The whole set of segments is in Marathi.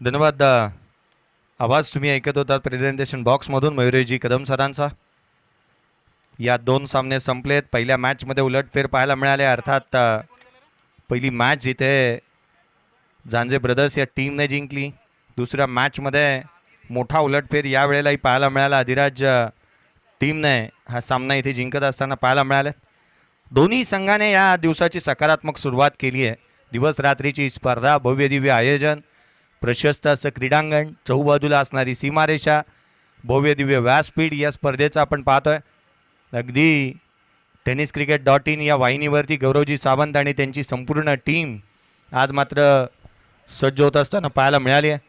धन्यवाद. आवाज तुम्ही ऐकत होता प्रेझेंटेशन बॉक्समधून मयुरेशजी कदम सरांचा. या दोन सामने संपलेत. पहिल्या मॅचमध्ये उलटफेर पाहायला मिळाले. अर्थात पहिली मॅच जिथे जांजे ब्रदर्स या टीमने जिंकली. दुसऱ्या मॅचमध्ये मोठा उलटफेर यावेळेलाही पाहायला मिळाला. अधिराज टीमने हा सामना इथे जिंकत असताना पाहायला मिळाले. दोन्ही संघाने या दिवसाची सकारात्मक सुरुवात केली आहे. दिवस रात्रीची स्पर्धा, भव्य दिव्य आयोजन, प्रशस्त असं क्रीडांगण, चहूबाजूला असणारी सीमारेषा, भव्य दिव्य व्यासपीठ या स्पर्धेचा आपण पाहतोय. अगदी tenniscricket.in या वाहिनीवरती गौरवजी सावंत आणि त्यांची संपूर्ण टीम आज मात्र सज्ज होत असताना पाहायला मिळाली आहे.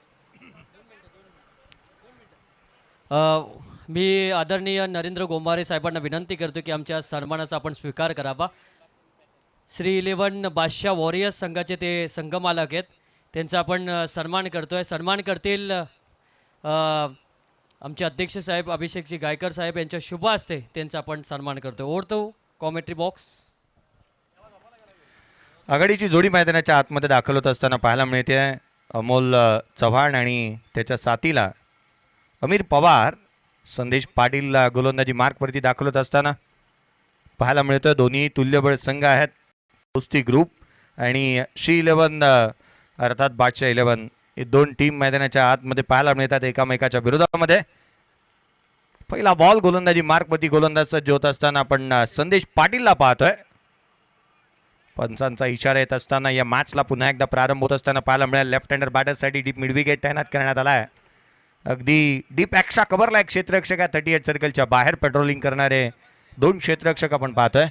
मी आदरणीय नरेंद्र गोंभारे साहेबांना विनंती करतो की आमच्या सन्मानाचा आपण स्वीकार करावा. श्री 11 बादशाह वॉरियर्स संघाचे ते संघमालक आहेत. त्यांचा आपण सन्मान करतोय. सन्मान करतील आमचे अध्यक्ष साहेब अभिषेकजी गायकर साहेब यांच्या शुभ हस्ते त्यांचा आपण सन्मान करतोय. ओढतो कॉमेंट्री बॉक्स. आघाडीची जोडी मैदानाच्या आतमध्ये दाखल होत असताना पाहायला मिळते. अमोल चव्हाण आणि त्याच्या साथीला अमीर पवार, संदेश पाटील गोलंदाजी मार्कवरती दाखल होत असताना पाहायला मिळतं. दोन्ही तुल्यबळ संघ आहेत. कुस्ती ग्रुप आणि श्री 11 अर्थात बादशाह 11 हे दोन टीम मैदानाच्या आतमध्ये पाहायला मिळतात एकामेकाच्या विरोधामध्ये. पहिला बॉल गोलंदाजी मार्कवरती गोलंदाज सज्ज होत असताना आपण संदेश पाटीलला पाहतोय. पंचांचा इशारा येत असताना या मॅचला पुन्हा एकदा प्रारंभ होत असताना पाहायला मिळाला. लेफ्ट हँडर बॅटरसाठी डीप मिडविकेट तैनात करण्यात आला आहे. अगदी डीप एक्स्ट्रा कव्हरला एक क्षेत्ररक्षक आहे. 38 सर्कलच्या बाहेर पेट्रोलिंग करणारे दोन क्षेत्ररक्षक आपण पाहतोय.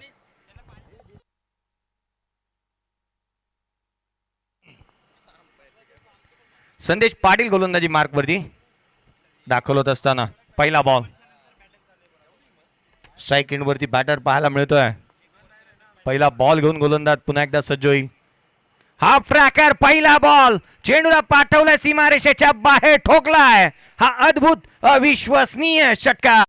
संदेश पाटील गोलंदाजी मार्कवरती दाखल होत असताना पहिला बॉल स्ट्राईक एंडवरती बॅटर पाहायला मिळतोय. पहिला बॉल घेऊन गोलंदाज पुन्हा एकदा सज्ज होईल. हाफ ट्रॅकर पहिला बॉल चेंडूला पाठवलाय, सीमारेषेच्या बाहेर ठोकलाय. हा अद्भुत अविश्वसनीय षटकार.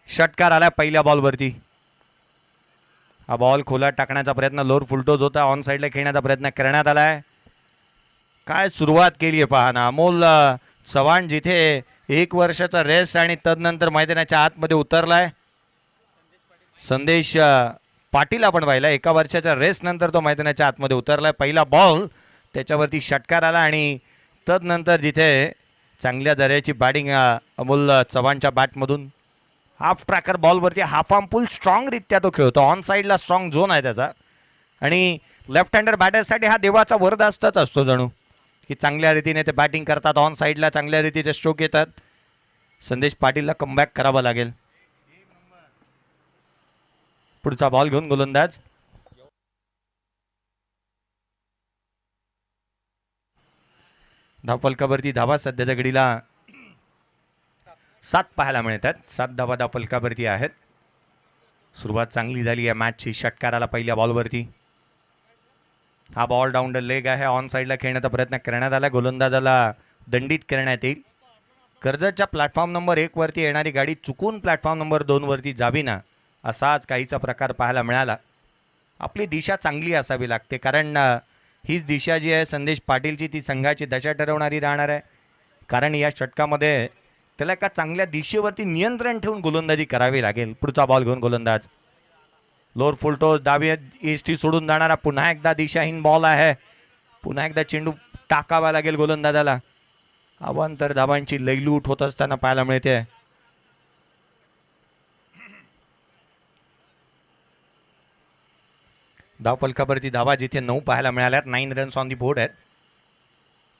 षटकार आला पहिल्या बॉलवरती. हा बॉल खोलात टाकण्याचा प्रयत्न लोअर फुलटोज होता. ऑन साईडला खेळण्याचा प्रयत्न करण्यात आलाय. काय सुरुवात केली आहे पहा ना. अमोल चव्हाण जिथे 1 वर्षाचा रेस्ट आणि तदनंतर मैदानाच्या आतमध्ये उतरलाय. संदेश पाटील आपण पाहिला 1 वर्षाच्या रेस्ट नंतर तो मैदानाच्या आतमध्ये उतरलाय. पहिला बॉल त्याच्यावरती षटकार आला आणि तदनंतर जिथे चांगल्या दर्जाची बॅटिंग अमोल चव्हाणच्या बॅटमधून. हाफ ट्रॅकर बॉलवरती हाफ आर्म पुल स्ट्रॉंगरित्या तो खेळतो. ऑन साईडला स्ट्रॉंग झोन आहे त्याचा आणि लेफ्ट हँडर बॅटरसाठी हा देवाचा वरदास्तच असतो जणू की चांगल्या रीतीने ते बॅटिंग करतात. ऑन साईडला चांगल्या रीतीचे स्ट्रोक येतात. संदेश पाटीलला कमबॅक करावा लागेल. पुढचा बॉल घेऊन गोलंदाज धावफलकावरती धावा सध्याच्या घडीला 7 पाहायला मिळतात. 7 धावा धावफलकावरती आहेत. सुरुवात चांगली झाली या मॅचची. षटकाराला पहिल्या बॉलवरती. हा बॉल डाऊन द लेग आहे. ऑन साईडला खेळण्याचा प्रयत्न करण्यात आला. गोलंदाजाला दंडित करण्यात येईल. कर्जतच्या प्लॅटफॉर्म नंबर 1 वरती येणारी गाडी चुकून प्लॅटफॉर्म नंबर 2 वरती जावी ना, असाच काहीचा प्रकार पाहायला मिळाला. आपली दिशा चांगली असावी लागते कारण हीच दिशा जी आहे संदेश पाटीलची ती संघाची दशा ठरवणारी राहणार आहे. कारण या षटकामध्ये त्याला एका चांगल्या दिशेवरती नियंत्रण ठेवून गोलंदाजी करावी लागेल. पुढचा बॉल घेऊन गोलंदाज लोअर फुलटोस डावी एसटी सोडून जाणारा पुन्हा एकदा दिशाहीन बॉल आहे. पुन्हा एकदा चेंडू टाकावा लागेल गोलंदाजाला. अवांतर धावांची लयलूट होत असताना पाहायला मिळते. धावफलकावरती धावा जिथे 9 पाहायला मिळाल्यात. 9 रन्स ऑन दी बोर्ड आहेत.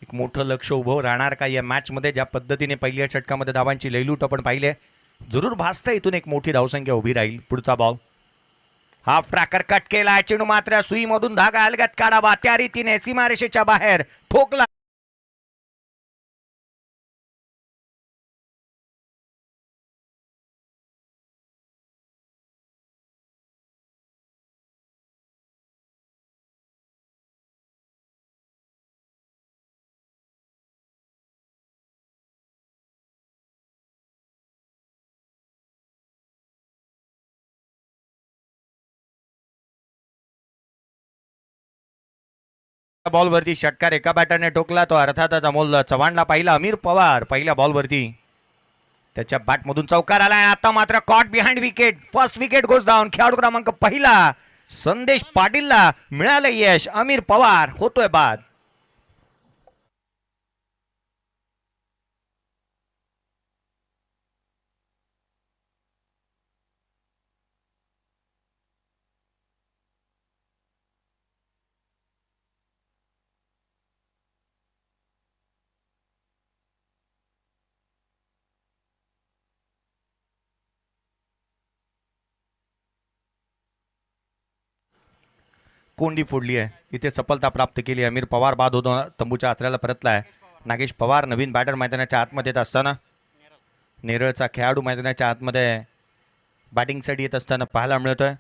एक मोठं लक्ष उभं राहणार का या मॅचमध्ये? ज्या पद्धतीने पहिल्या षटकामध्ये धावांची लयलूट आपण पाहिले, जरूर भासतं इथून एक मोठी धावसंख्या उभी राहील. पुढचा बॉल हाफ ट्रॅकर कट केला. चेंडू मात्र सुईमधून धागा अलगत काढावा त्या रीतीने सीमारेषेच्या बाहेर ठोकला. बॉलवरती षटकार एका बॅटरने ठोकला, तो अर्थातच अमोल चव्हाणला पाहिला. अमीर पवार पहिल्या बॉलवरती त्याच्या बॅटमधून चौकार आलाय. आता मात्र caught behind wicket, first wicket goes down. खेळाडू क्रमांक पहिला संदेश पाटीलला मिळालं यश. अमीर पवार होतोय बाद. कोंडी फोडली आहे, इथे सफलता प्राप्त केली. अमीर पवार बाद होतो तंबूच्या आचऱ्याला परतलाय. नागेश पवार नवीन बॅटर मैदानाच्या आतमध्ये येत असताना, नेरळचा खेळाडू मैदानाच्या आतमध्ये बॅटिंगसाठी येत असताना पाहायला मिळतोय.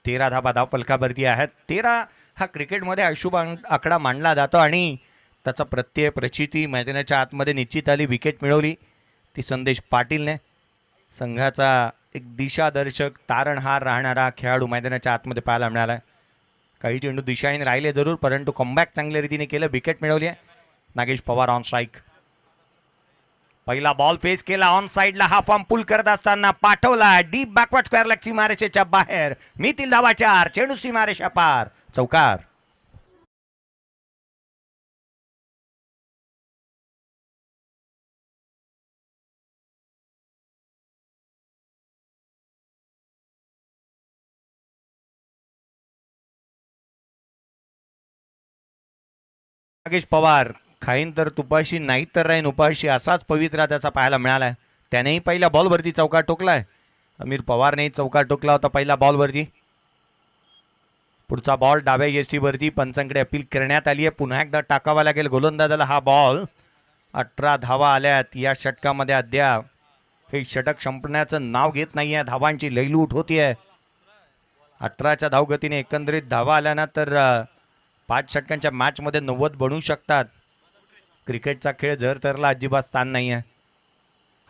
13 धाबा धाव फलकावरती आहेत. 13 हा क्रिकेटमध्ये अशुभ आकडा मानला जातो आणि त्याचा प्रत्यय प्रचिती मैदानाच्या आतमध्ये निश्चित आली. विकेट मिळवली ती संदेश पाटीलने. संघाचा एक दिशादर्शक तारणहार राहणारा खेळाडू मैदानाच्या आतमध्ये पाहायला मिळाला. काही चेंडू दिशाहीन राहिले जरूर, परंतु कमबॅक चांगल्या रीतीने केलं. विकेट मिळवली आहे. Nagesh Pawar on strike. पहिला बॉल फेस केला ऑन साइडला. हा फॉर्म पुल करत असताना पाठवला डीप बॅकवर्ड स्क्वेअर लेग सीमारेषेच्या बाहेर. मितील धावा 4. चेंडू सीमारेषा पार. चौकार. नागेश पवार खाईन तर तुपाशी, नाही तर राहीन उपाशी, असाच पवित्रा त्याचा पाहायला मिळालाय. त्यानेही पहिल्या बॉलवरती चौकार टोकलाय. अमीर पवारनेही चौकार टोकला होता पहिल्या बॉलवरती. पुढचा बॉल डाव्या यष्टीवरती पंचांकडे अपील करण्यात आली आहे. पुन्हा एकदा टाकावा लागेल गोलंदाजाला हा बॉल. 18 धावा आल्यात या षटकामध्ये. अद्याप हे षटक संपण्याचं नाव घेत नाहीये. धावांची लयलूट होतीये. 18च्या धावगतीने एकंदरीत धावा आल्या तर 5 षटकांच्या मॅचमध्ये 90 बनू शकतात. क्रिकेटचा खेळ जर तरला अजिबात स्थान नाही आहे.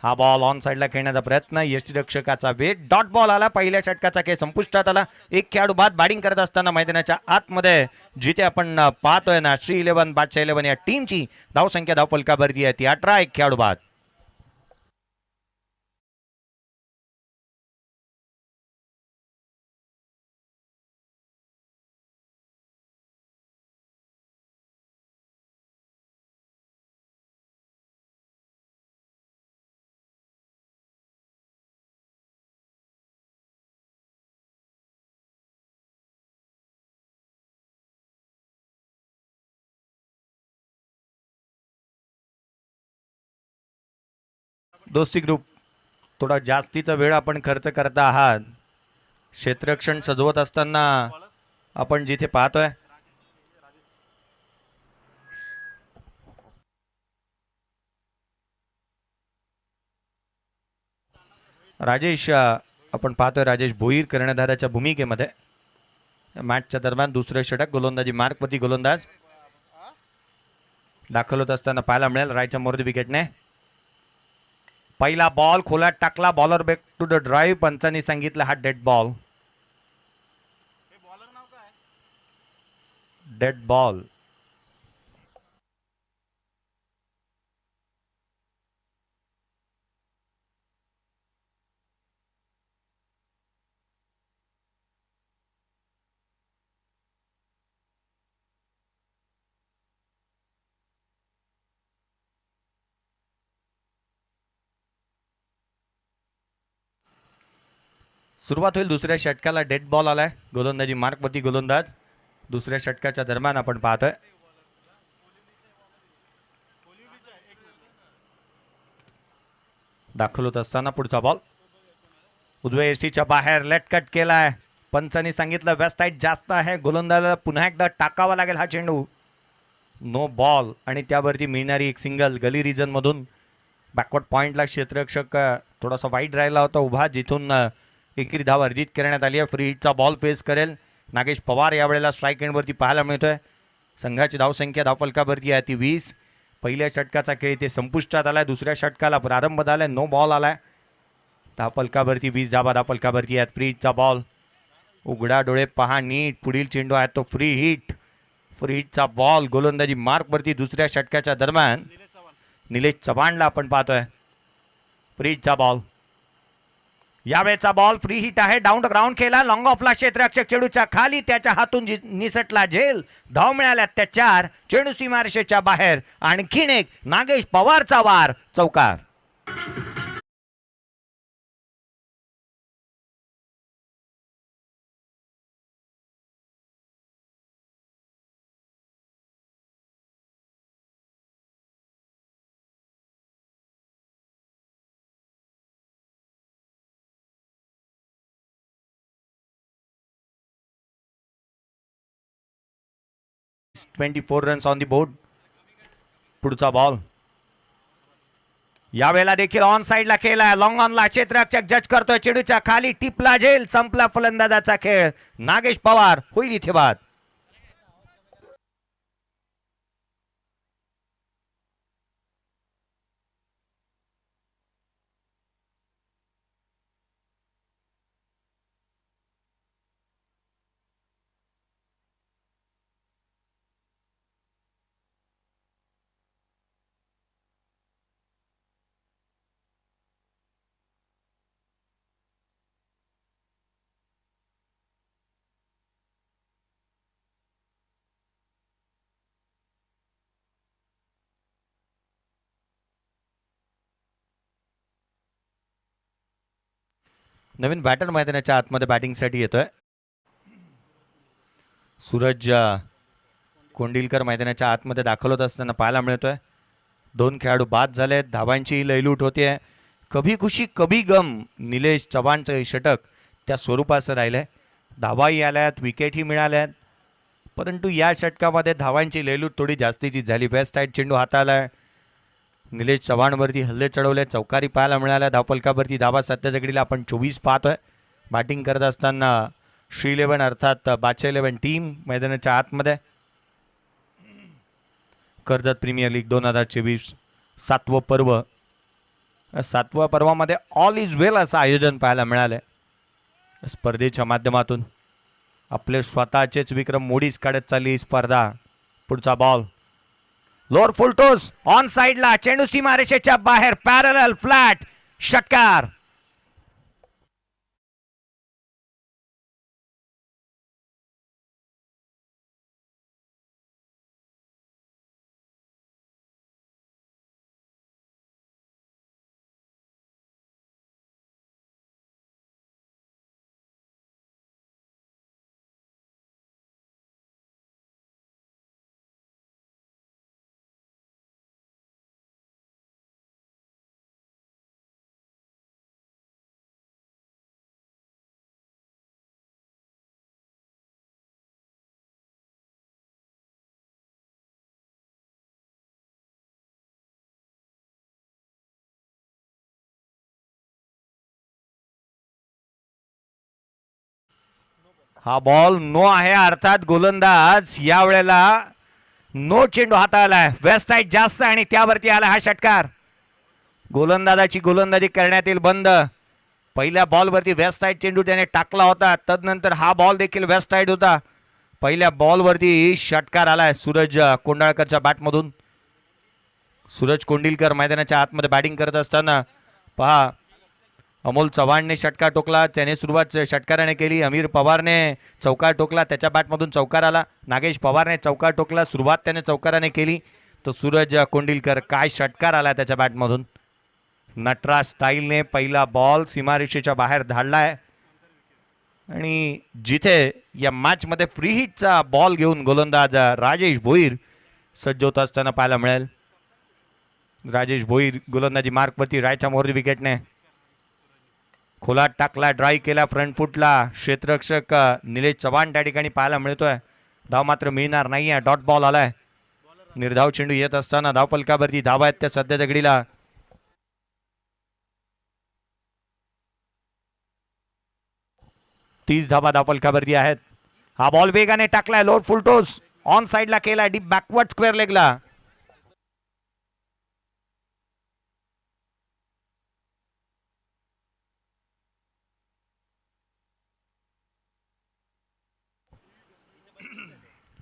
हा बॉल ऑन साईडला खेळण्याचा प्रयत्न. यष्टीरक्षकाचा वेग. डॉट बॉल आला. पहिल्या षटकाचा खेळ संपुष्टात आला. एक खेळाडू बाद बॅटिंग करत असताना मैदानाच्या आतमध्ये जिथे आपण पाहतोय ना, श्री 11 बादशाह 11 या टीमची धावसंख्या धावफलकावरती आहे ती 18. एक खेळाडू बाद. दोस्ती ग्रुप, थोडा जास्तीचा वेळ आपण खर्च करत आहात. क्षेत्ररक्षण सजवत असताना आपण जिथे पाहतोय राजेश, आपण पाहतोय राजेश भोईर कर्णधाराच्या भूमिकेमध्ये. मॅचच्या दरम्यान दुसरे षटक. गोलंदाजी मार्कवरती गोलंदाज दाखल होत असताना पाहायला मिळेल रायच्या मोरदी विकेटने. पहिला बॉल खोलात टाकला. Bowler back to the drive. पंचांनी सांगितलं हा डेड बॉल. Dead ball. सुरुवात होईल दुसऱ्या षटकाला. डेड बॉल आलाय. गोलंदाजी मार्कवरती गोलंदाज. दुसऱ्या षटकाच्या दरम्यान आपण पाहतोय दाखल होत असताना पुढचा बॉल उजव्या यष्टीच्या बाहेर. लेट कट केलाय. पंचांनी सांगितलं वेस्ट हाईट जास्त आहे. गोलंदाजाला पुन्हा एकदा टाकावा लागेल हा चेंडू. नो बॉल आणि त्यावरती मिळणारी एक सिंगल. गली रिजन मधून बॅकवर्ड पॉइंटला क्षेत्ररक्षक थोडासा वाईट राहिला होता उभा, जिथून एकेरी धाव अर्जित करण्यात आली आहे. फ्री हिटचा बॉल फेस करेल नागेश पवार. यावेळेला स्ट्राईक एंडवरती पाहायला मिळतोय. संघाची धावसंख्या धावफलकावरती आहे ती 20. पहिल्या षटकाचा खेळ इथे संपुष्टात आलाय. दुसऱ्या षटकाला प्रारंभ झालाय. नो बॉल आलाय. धावफलकावरती 20 धावा धावफलकावरती आहेत. फ्री हिटचा बॉल. उघडा डोळे पहा नीट. पुढील चेंडू आहे तो फ्री हिट. फ्रीजचा बॉल गोलंदाजी मार्कवरती दुसऱ्या षटकाच्या दरम्यान निलेश चव्हाणला आपण पाहतोय. फ्रीजचा बॉल, यावेळेचा बॉल फ्री हिट आहे. डाऊन द ग्राउंड केला, लॉंग ऑफला क्षेत्ररक्षक चेंडूच्या खाली, त्याच्या हातून निसटला झेल. धाव मिळाल्या त्या 4. चेंडू सीमारेषेच्या बाहेर. आणखीन एक नागेश पवारचा वार, चौकार. ₹24 रन्स ऑन दी बोर्ड. पुढचा बॉल यावेळेला देखील ऑन साइडला केलाय. लॉंग ऑनला क्षेत्ररक्षक जज करतोय, चेंडूच्या खाली टिपला झेल. संपला फलंदाजाचा खेळ. नागेश पवार होईल इथे बाद. नवीन बॅटर मैदानाच्या आतमध्ये बॅटिंगसाठी येतोय. सूरज कोंडिलकर मैदानाच्या आतमध्ये दाखल होत असताना पाहायला मिळतोय. 2 खेळाडू बाद झालेत. धावांची लयलूट होतीये. कभी खुशी कभी गम निलेश चव्हाणचं षटक त्या स्वरूपाचं राहिलंय. धावाही आल्यात, विकेटही मिळाल्यात, परंतु या षटकामध्ये धावांची लयलूट थोडी जास्तीची झाली. वेस्ट साईड चेंडू हाताला निलेश चव्हाणवरती हल्ले चढवले, चौकारी पाहायला मिळाल्या. धावफलकावरती धावा सध्या घडीला आपण 24 पाहतोय. बॅटिंग करत असताना श्री 11 अर्थात बादशाह 11 टीम मैदानाच्या आतमध्ये. कर्जत प्रीमियर लीग 2024 7वं पर्व. 7व्या पर्वामध्ये ऑल इज वेल असं आयोजन पाहायला मिळालंय. स्पर्धेच्या माध्यमातून आपले स्वतःचेच विक्रम मोडीस काढत चालली स्पर्धा. पुढचा ball lower full toss on साइडला, चेंडू सीमारेषेच्या बाहेर, पॅरल फ्लॅट, षटकार. हा बॉल नो आहे, अर्थात गोलंदाज यावेळेला नो चेंडू हाताळलाय. वेस्ट साईड जास्त आणि त्यावरती आला हा षटकार. गोलंदाजाची गोलंदाजी करण्यात येईल बंद. पहिल्या बॉलवरती वेस्ट साईड चेंडू त्याने टाकला होता, तदनंतर हा बॉल देखील वेस्ट साईड होता. पहिल्या बॉलवरती षटकार आलाय सूरज कोंडाळकरच्या बॅटमधून. सूरज कोंडिलकर मैदानाच्या आतमध्ये बॅटिंग करत असताना पहा अमोल चव्हाणने षटकार टोकला, त्याने सुरुवात षटकाराने केली. अमीर पवारने चौकार टोकला, त्याच्या बॅटमधून चौकार आला. नागेश पवारने चौकार टोकला, सुरुवात त्याने चौकाराने केली. तो सूरज कोंडिलकर काय षटकार आला त्याच्या बॅटमधून. नटराज स्टाईलने पहिला बॉल सीमारेषेच्या बाहेर धाडलाय आणि जिथे या मॅचमध्ये फ्री हिटचा बॉल घेऊन गोलंदाज राजेश भोईर सज्ज होत असताना पाहायला मिळेल. राजेश भोईर गोलंदाजी मार्कवरती रायच्या मोहरी विकेटने खोलात टाकला, ड्राय केला फ्रंट फुटला. क्षेत्ररक्षक निलेश चव्हाण त्या ठिकाणी पाहायला मिळतोय. धाव मात्र मिळणार नाहीये. डॉट बॉल आलाय. निर्धाव चेंडू येत असताना धावफलकावरती धावा आहेत त्या सध्या दगडीला. तीस धावा धावफलकावरती आहेत. हा बॉल वेगाने टाकलाय, लोड फुल टोस ऑन साइडला केला, डीप बॅकवर्ड स्क्वेअर लेगला.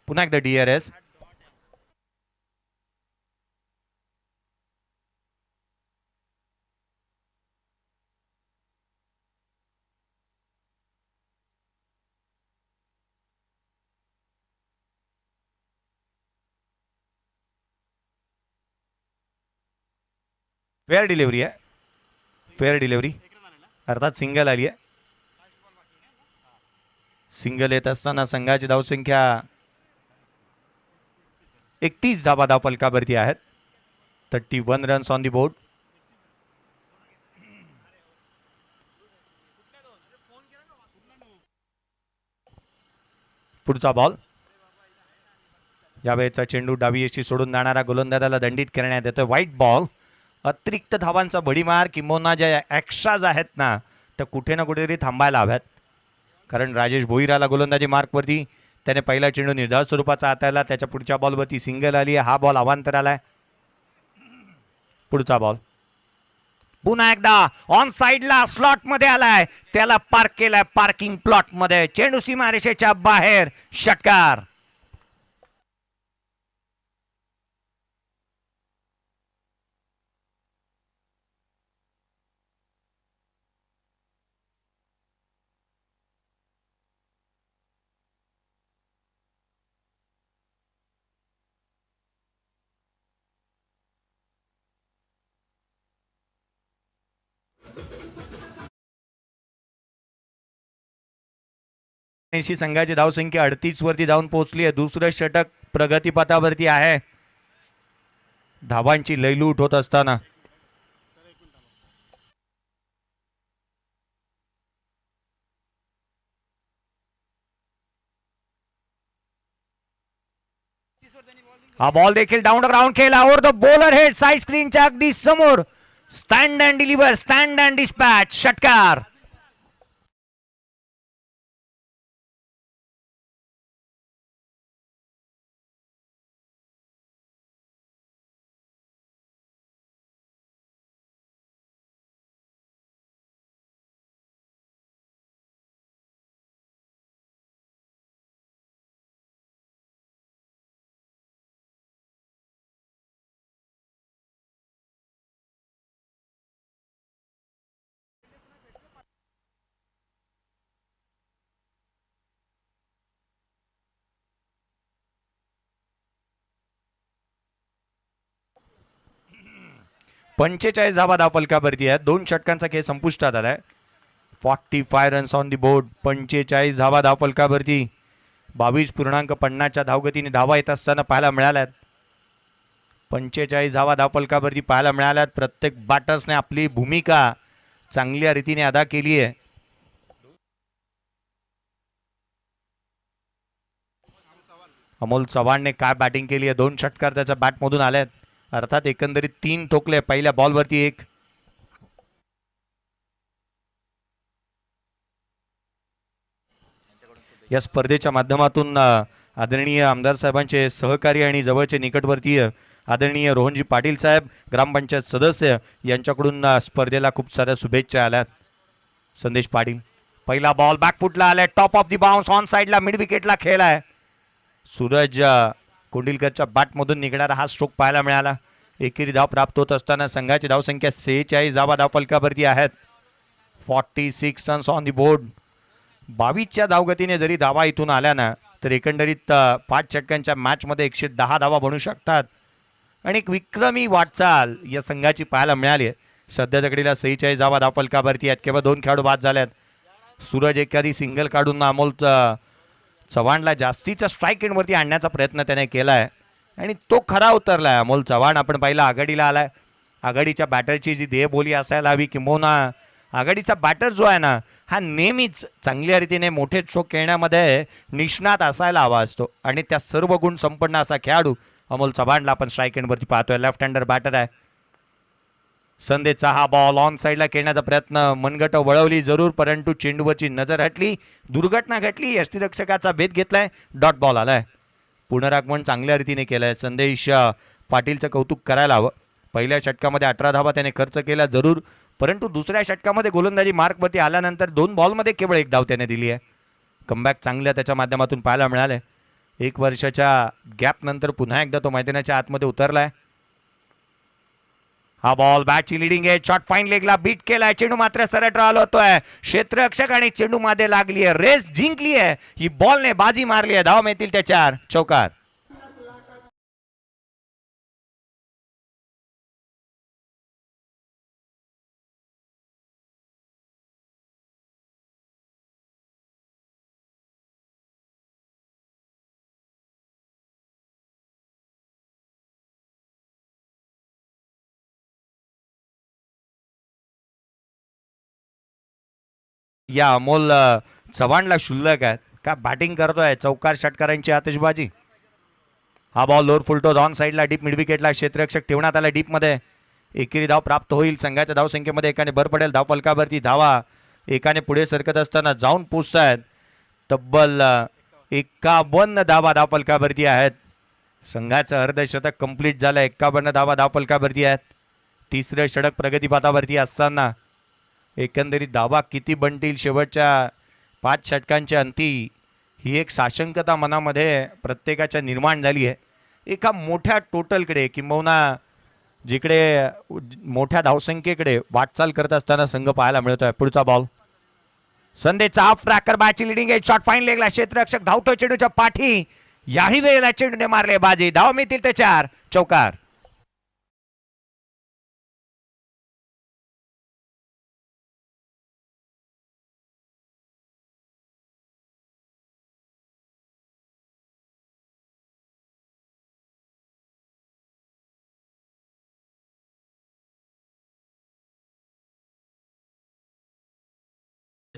पुन्हा एकदा DRS. फेअर डिलिव्हरी आहे, फेअर डिलिव्हरी अर्थात सिंगल आली आहे. सिंगल येत असताना संघाची धावसंख्या 31 धावा धावफलकावरती आहेत. 31 रन्स ऑन दी बोर्ड. पुढचा बॉल. यावेळेचा चेंडू डावी यष्टी सोडून जाणारा गोलंदाजाला दंडित करण्यात येतोय. White ball. अतिरिक्त धावांचा भडीमार किंबहुना ज्या एक्स्ट्राज आहेत ना त्या कुठे ना कुठेतरी थांबायला हव्यात. कारण राजेश भोईराला गोलंदाजी मार्कवरती. त्याने पहिला चेंडू निर्धार स्वरूपाचा हाताळला. त्याच्या पुढच्या बॉलवरती सिंगल आली. हा बॉल अवांतराला आहे. पुढचा बॉल. पुन्हा एकदा ऑन साइडला स्लॉट मध्ये आलाय. त्याला पार्क केलाय पार्किंग प्लॉट मध्ये. चेंडू सीमारेषेच्या बाहेर. षटकार. संघाची धावसंख्या 38 वरती जाऊन पोहोचली आहे. दुसरं षटक प्रगतीपथावरती आहे. धावांची लयलूट होत असताना हा बॉल देखील डाऊन ग्राउंड केला. Over the bowler head side स्क्रीनच्या अगदी समोर. Stand and deliver, stand and dispatch. षटकार. पंचेचाळीस धावा धावफलकावरती आहेत. 2 षटकांचा खेळ संपुष्टात आलाय. 45 रन्स ऑन दी बोर्ड. 45 धावा धावफलकावरती. 22.50च्या धावगतीने धावा येत असताना पाहायला मिळाल्यात. 45 धावा धावफलकावरती पाहायला मिळाल्यात. प्रत्येक बॅटर्सने आपली भूमिका चांगल्या रीतीने अदा केली आहे. अमोल चव्हाणने काय बॅटिंग केली आहे. 2 षटकार त्याच्या बॅटमधून आल्यात. अर्थात एकंदरीत 3 ठोकले. पहिल्या बॉलवरती 1. या स्पर्धेच्या माध्यमातून आदरणीय आमदार साहेबांचे सहकारी आणि जवळचे निकटवर्तीय आदरणीय रोहनजी पाटील साहेब ग्रामपंचायत सदस्य यांच्याकडून स्पर्धेला खूप साऱ्या शुभेच्छा आल्यात. संदेश पाटील. पहिला बॉल बॅकफुटला आलाय. Top of the bounce. On साइडला मिड विकेटला खेळलाय. सूरज कोंडिलकरच्या बॅटमधून निघणारा हा स्ट्रोक पाहायला मिळाला. एकेरी धाव प्राप्त होत असताना संघाची धावसंख्या 46 धावा धावफलकावरती आहेत. 46 रन्स ऑन दी बोर्ड. 22च्या धावगतीने जरी धावा इथून आल्या ना तर एकंदरीत 5 षटकांच्या मॅचमध्ये 110 धावा बनू शकतात. आणि एक विक्रमी वाटचाल या संघाची पाहायला मिळाली आहे. सध्या तकडीला 46 धावा धावफलकावरती आहेत. केवळ 2 खेळाडू बाद झाल्यात. सूरज एखादी सिंगल काढून अमोल चव्हाणला जास्तीच्या स्ट्राईक एंडवरती आणण्याचा प्रयत्न त्याने केला आहे आणि तो खरा उतरला आहे. अमोल चव्हाण आपण पहिला आघाडीला आलाय. आघाडीच्या बॅटरची जी देहबोली असायला हवी किंबहुना आघाडीचा बॅटर जो आहे ना हा नेहमीच चांगल्या रीतीने मोठे स्ट्रोक खेळण्यामध्ये निष्णात असायला हवा असतो आणि त्या सर्व गुण संपन्न असा खेळाडू अमोल चव्हाणला आपण स्ट्राईक एंडवरती पाहतोय. लेफ्ट हँडर बॅटर आहे. संदेशचा हा बॉल ऑन साइडला खेळण्याचा प्रयत्न. मनगट वळवली जरूर परंतु चेंडूवरची नजर हटली. दुर्घटना घडली. यष्टीरक्षकाचा भेद घेतलाय. डॉट बॉल आलाय. पुनरागमन चांगल्या रीतीने केलंय. संदेश पाटीलचं कौतुक करायला हवं. पहिल्या षटकामध्ये 18 धावा त्याने खर्च केला जरूर परंतु दुसऱ्या षटकामध्ये गोलंदाजी मार्कवरती आल्यानंतर 2 बॉलमध्ये केवळ 1 धाव त्याने दिली आहे. कमबॅक चांगल्या त्याच्या माध्यमातून पाहायला मिळाले. 1 वर्षाच्या गॅप नंतर पुन्हा एकदा तो मैदानाच्या आतमध्ये उतरलाय. हा बॉल बॅटची लिडिंग आहे. शॉट फाईन लेगला बीट केलाय. चेंडू मात्र सरळ ट्रॉल होतोय. क्षेत्ररक्षक आणि चेंडू मध्ये लागली आहे. रेस जिंकली आहे ही बॉलने. बाजी मारली आहे. धाव मिळतील त्या 4 चौकार. या अमोल चव्हाणला शुल्लक आहे का बॅटिंग करतोय. चौकार षटकारांची आतिषबाजी. हा बॉल लोअर फुलटो ऑन साईडला डीप मिड विकेटला क्षेत्ररक्षक ठेवण्यात आला डीप मध्ये. एकेरी धाव प्राप्त होईल. संघाच्या धावसंख्येमध्ये एकाने भर पडेल. धाव फलकावरती धावा एकाने पुढे सरकत असताना जाऊन पोचतायत. तब्बल 51 धावा धाव फलकावरती आहेत. संघाचं अर्धशतक कंप्लीट झालं. 51 धावा धाव फलकावरती आहेत. तिसरं षटक प्रगतीपथावरती असताना एकंदरीत धावा किती बनतील शेवटच्या 5 षटकांच्या अंती ही एक साशंकता मनामध्ये प्रत्येकाच्या निर्माण झाली आहे. एका मोठ्या टोटलकडे किंबहुना जिकडे मोठ्या धावसंख्येकडे वाटचाल करत असताना संघ पाहायला मिळतोय. पुढचा बॉल संदेशचा हाफ ट्रॅकर बॅटची लिडिंग आहे. शॉट फाईन लेगला क्षेत्ररक्षक धावतोय चेंडूच्या पाठी. याही वेळेला चेंडूने मारले बाजी. धाव मिळतील ते 4 चौकार.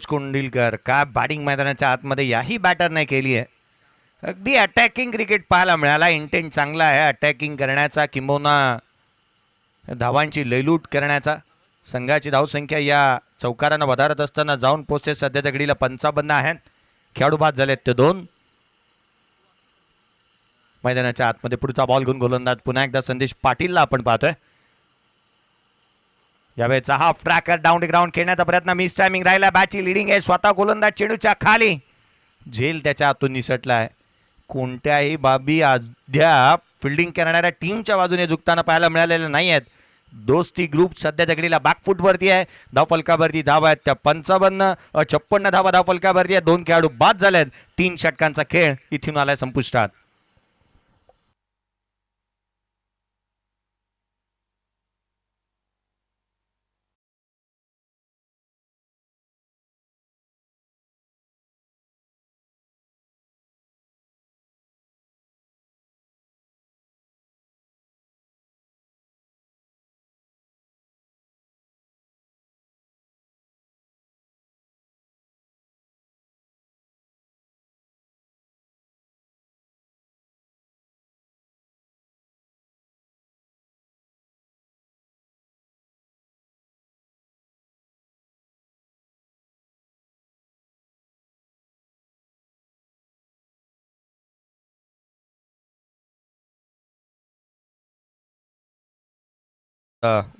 कुंडिलकर काय बॅटिंग मैदानाच्या आतमध्ये याही बॅटरने केली आहे. अगदी अटॅकिंग क्रिकेट पाहायला मिळाला. इंटेंट चांगला आहे अटॅकिंग करण्याचा किंबहुना धावांची लयलूट करण्याचा. संघाची धावसंख्या या चौकारांना वधारत असताना जाऊन पोहोचते. सध्या त्या घडीला 55 आहेत. खेळाडू बाद झालेत ते 2. मैदानाच्या आतमध्ये पुढचा बॉल घेऊन गोलंदाज पुन्हा एकदा संदेश पाटीलला आपण पाहतोय. यावेळेचा हाफ ट्रॅकर डाऊन ग्राउंड खेळण्याचा प्रयत्न मिस टायमिंग राहिला. बॅटची लिडिंग आहे. स्वतः गोलंदाज चेंडूच्या खाली. झेल त्याच्या हातून निसटलाय. कोणत्याही बाबी अद्याप फिल्डिंग करणाऱ्या टीमच्या बाजूने झुकताना पाहायला मिळालेल्या नाही आहेत. दोस्ती ग्रुप सध्या तकडीला बॅकफुटवरती आहे. धावफलकावरती धाव आहेत त्या 56 धावा धावफलकावरती आहे. 2 खेळाडू बाद झालेत. 3 षटकांचा खेळ इथून आलाय संपुष्टात.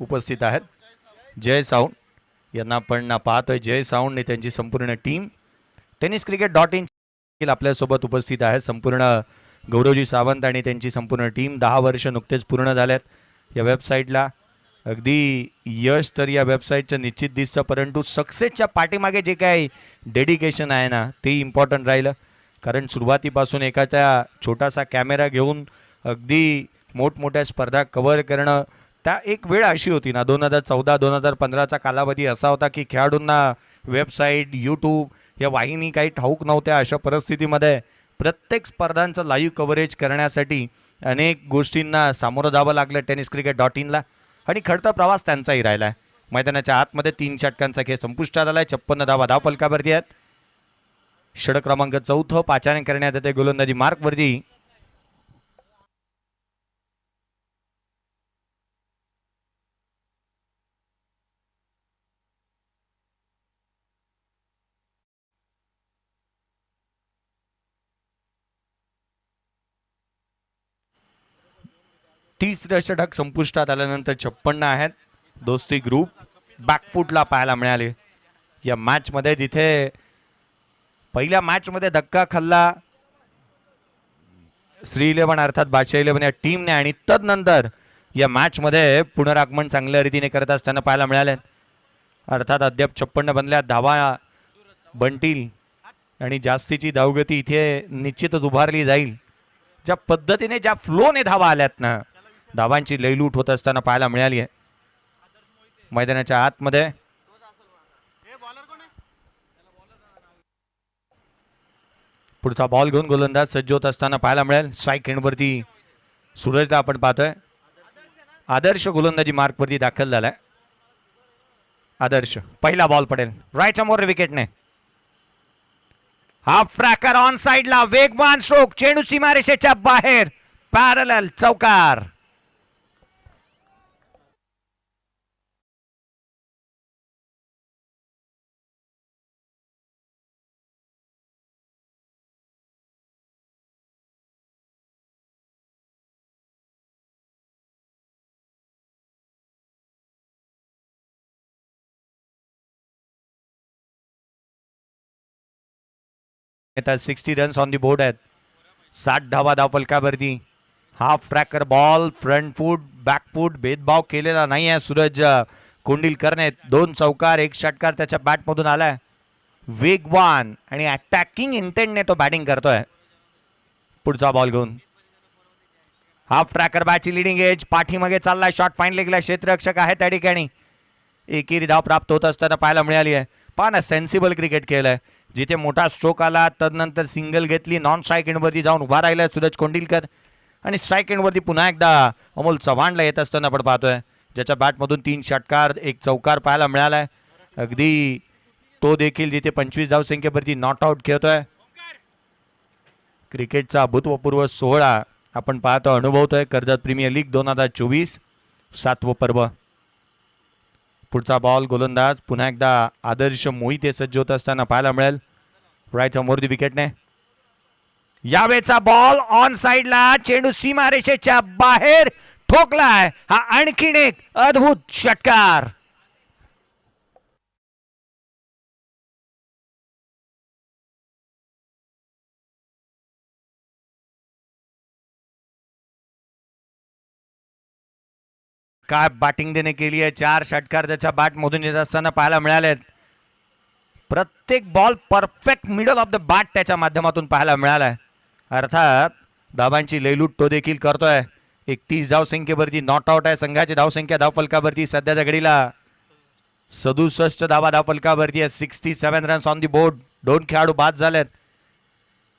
उपस्थित आहेत जय साऊंड यांना आपण पाहतोय. जय साऊंड आणि त्यांची संपूर्ण टीम tenniscricket.in आपल्यासोबत उपस्थित आहे. संपूर्ण गौरवजी सावंत आणि त्यांची संपूर्ण टीम. 10 वर्ष नुकतेच पूर्ण झाल्यात या वेबसाईटला. अगदी यश तर या वेबसाईटचं निश्चित दिसतं परंतु सक्सेसच्या पाठीमागे जे काही डेडिकेशन आहे ना ते इम्पॉर्टंट राहिलं. कारण सुरुवातीपासून एखाद्या छोटासा कॅमेरा घेऊन अगदी मोठमोठ्या स्पर्धा कव्हर करणं. त्या एक वेळ अशी होती ना 2014-2015चा कालावधी असा होता की खेळाडूंना वेबसाईट यूट्यूब या वाहिनी काही ठाऊक नव्हत्या. अशा परिस्थितीमध्ये प्रत्येक स्पर्धांचं लाईव्ह कव्हरेज करण्यासाठी अनेक गोष्टींना सामोरं जावं लागलं tenniscricket.in आणि खडतर प्रवास त्यांचाही राहिला आहे. मैदानाच्या आतमध्ये 3 षटकांचा खेळ संपुष्टात आलाय. 56 धावा धाव फलकावरती आहेत. षटक क्रमांक 4 पाचारण करण्यात येते गोलंदाजी मार्कवरती. तिसरं षटक संपुष्टात आल्यानंतर 56 आहेत. दोस्ती ग्रुप बॅकफुटला पाहायला मिळाले या मॅचमध्ये. तिथे पहिल्या मॅचमध्ये धक्का खाल्ला श्री 11 अर्थात बादशाह 11 या टीमने आणि तदनंतर या मॅचमध्ये पुनरागमन चांगल्या रीतीने करत असताना पाहायला मिळाले. अर्थात अद्याप 56 बनल्या, धावा बनतील आणि जास्तीची धावगती इथे निश्चितच उभारली जाईल. ज्या पद्धतीने ज्या फ्लोने धावा आल्यात ना, धावांची लयलूट होत असताना पाहायला मिळाली आहे. मैदानाच्या आतमध्ये पुढचा बॉल घेऊन गोलंदाज सज्ज होत असताना पाहायला मिळेल. स्ट्राईक एंडवरती सूरजला आपण पाहतोय. आदर्श गोलंदाजी मार्कवरती दाखल झालाय. आदर्श पहिला बॉल पडेल राईट समोर विकेटने. हाफ ट्रॅकर ऑन साइडला, वेगवान स्ट्रोक, चेंडू सीमारेषेच्या बाहेर, पॅरलल चौकार. आता 60 रन्स ऑन दी बोर्ड आहेत. 60 धावा धावफलकावरती. हाफ ट्रॅकर बॉल, फ्रंट फूट, बॅक फूट, भेदभाव केलेला नाही आहे सूरज कोंडिलकरने. 2 चौकार, 1 षटकार त्याच्या बॅटमधून आलाय. वेगवान आणि अटॅकिंग इंटेंटने तो बॅटिंग करतोय. पुढचा बॉल घेऊन हाफ ट्रॅकर बॅटची लिडिंग एज, पाठीमागे चाललाय, शॉट फाईन लेगला, क्षेत्ररक्षक आहे त्या ठिकाणी. एकेरी धाव प्राप्त होत असताना पाहायला मिळाली आहे. पहा ना, सेन्सिबल क्रिकेट केलंय. जिथे मोठा स्ट्रोक आला तदनंतर सिंगल घेतली, नॉन स्ट्राईक एंडवरती जाऊन उभा राहिलाय सूरज कोंडिलकर. आणि स्ट्राईक एंडवरती पुन्हा एकदा अमोल चव्हाणला येत असताना आपण पाहतोय, ज्याच्या बॅटमधून 3 षटकार, 1 चौकार पाहायला मिळालाय. अगदी तो देखील जिथे 25 धावसंख्येवरती नॉट आउट खेळतोय. क्रिकेटचा अभूतपूर्व सोहळा आपण पाहतो, अनुभवतोय. कर्जत प्रीमियर लीग 2024 7वं पर्व. पुढचा बॉल गोलंदाज पुन्हा एकदा आदर्श मोहिते सज्ज होत असताना पाहायला मिळेल राईट समोर दी विकेटने. यावेळेचा बॉल ऑन साइडला, चेंडू सीमारेषेच्या बाहेर ठोकलाय. हा आणखीन एक अद्भुत षटकार. काय बॅटिंग देणे केली आहे. 4 षटकार त्याच्या बॅटमधून येत असताना पाहायला मिळालेत. प्रत्येक ball perfect middle of the bat त्याच्या माध्यमातून पाहायला मिळालाय. अर्थात धावांची लयलूट तो देखील करतोय. 31 धावसंख्येवरती नॉट आउट आहे. संघाची धावसंख्या धावफलकावरती सध्याच्या घडीला 67 धावा धावफलकावरती आहे. 67 रन्स ऑन दी बोर्ड. 2 खेळाडू बाद झालेत.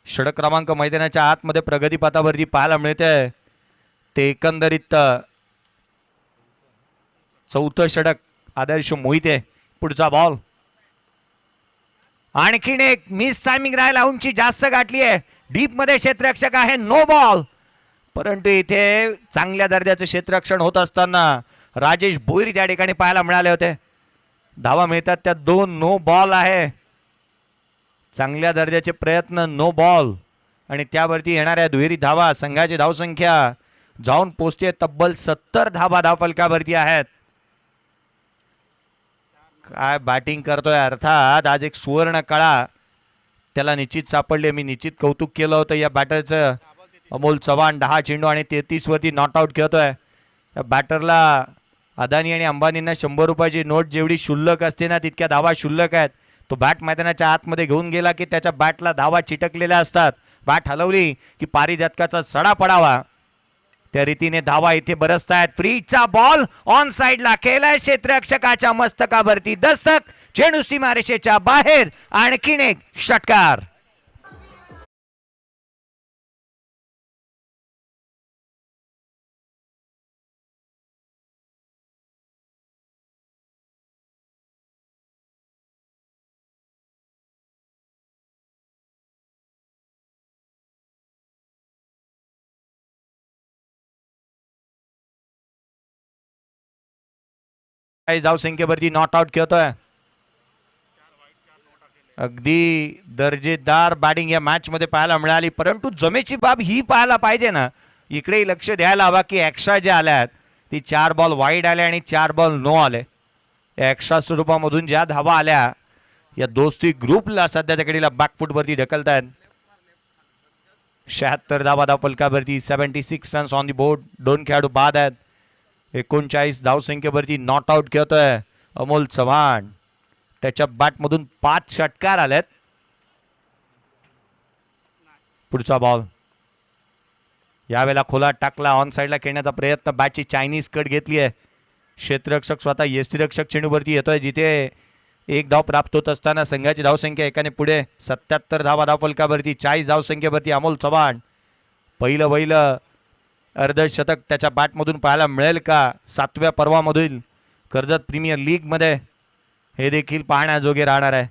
षटक क्रमांक मैदानाच्या आतमध्ये प्रगतीपथावरती पाहायला मिळते. ते एकंदरीत 4थं षटक आदर्श मोहिते. पुढचा बॉल आणखीन एक मिस टायमिंग राहिला. उंची जास्त गाठली आहे. डीप मध्ये क्षेत्ररक्षक आहे. No ball. परंतु इथे चांगल्या दर्जाचे क्षेत्ररक्षण होत असताना राजेश भोईर त्या ठिकाणी पाहायला मिळाले होते. धावा मिळतात त्या 2 नो बॉल आहे. चांगल्या दर्जाचे प्रयत्न, नो बॉल आणि त्यावरती येणाऱ्या दुहेरी धावा. संघाची धावसंख्या जाऊन पोहोचते तब्बल 70 धावा धावफलकावरती आहेत. काय बॅटिंग करतोय. अर्थात आज एक सुवर्ण काळा त्याला निश्चित सापडले. मी निश्चित कौतुक केलं होतं या बॅटरचं. अमोल चव्हाण 10 चेंडू आणि 33 वरती नॉट आउट खेळतोय. या बॅटरला अदानी आणि अंबानींना 100 रुपयाची नोट जेवढी शुल्लक असते ना, तितक्या धावा शुल्लक आहेत. तो बॅट मैदानाच्या आतमध्ये घेऊन गेला की त्याच्या बॅटला धावा चिटकलेल्या असतात. बॅट हलवली की पारिजातकाचा सडा पडावा त्या रीतीने धावा इथे बरसतायत. फ्रीचा बॉल ऑन साइडला केलाय. क्षेत्ररक्षकाच्या मस्तकावरती दस्तक, चेंडू सीमारेषेच्या बाहेर. आणखीन एक षटकार. धावसंख्येवरती नॉट आउट खेळतोय. अगदी दर्जेदार बॅटिंग या मॅच मध्ये पाहायला मिळाली. परंतु जमेची बाब ही पाहायला पाहिजे ना, इकडे लक्ष द्यायला हवा की एक्स्ट्रा जे आल्यात ती 4 बॉल वाईड आले आणि 4 बॉल नो आले. एक्स्ट्रा स्वरूपामधून ज्या धावा आल्या या दोस्ती ग्रुपला सध्याच्या घडीला बॅकफूट वरती ढकलतायत. 76 धावा धावफलकावरती. 76 रन्स ऑन दी बोर्ड. 2 खेळाडू बाद आहेत. 39 धावसंख्येवरती नॉट आउट खेळतोय अमोल चव्हाण. त्याच्या बॅटमधून 5 षटकार आलेत. पुढचा बॉल यावेळेला खोला टाकला. ऑन साईडला खेळण्याचा प्रयत्न. बॅटची चायनीज कट घेतली आहे. क्षेत्ररक्षक स्वतः यष्टीरक्षक चेंडूवरती येतोय जिथे 1 धाव प्राप्त होत असताना संघाची धावसंख्या एकाने पुढे. 77 धावा धावफलकावरती. 40 धावसंख्येवरती अमोल चव्हाण. पहिलं अर्धशतक त्याच्या बॅटमधून पाहायला मिळेल का 7व्या पर्वामधील कर्जत प्रीमियर लीगमध्ये हे देखील पाहण्याजोगे राहणार आहे.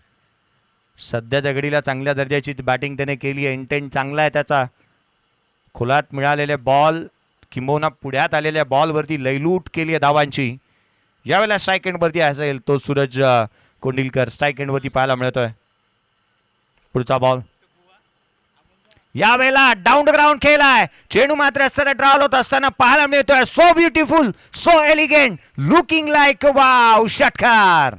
सध्याच्या घडीला चांगल्या दर्जाची बॅटिंग त्याने केली आहे. इंटेंट चांगला आहे त्याचा. खोलात मिळालेले बॉल किंबहुना पुढ्यात आलेल्या बॉलवरती लयलूट केली आहे धावांची. ज्यावेळेला स्ट्राईक एंडवरती असेल तो सूरज कोंडिलकर स्ट्राईक एंडवरती पाहायला मिळतोय. पुढचा बॉल यावेळेला डाऊन ग्राउंड खेळलाय. चेंडू मात्र सरळ ड्राव होत असताना पाहायला मिळतोय. So beautiful, so elegant, looking like wow. षटकार.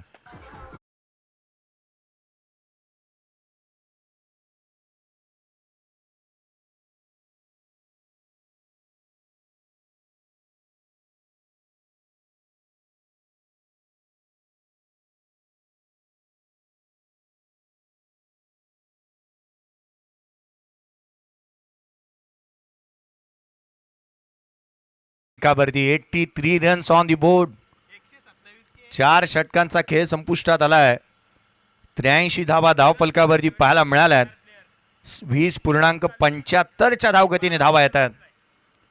वरती 83 रन्स ऑन दी बोर्ड. 4 षटकांचा खेळ संपुष्टात आलाय. 83 धावा धावफलकावरती पाहायला मिळाल्यात. 20.75च्या धावगतीने धावा येतात.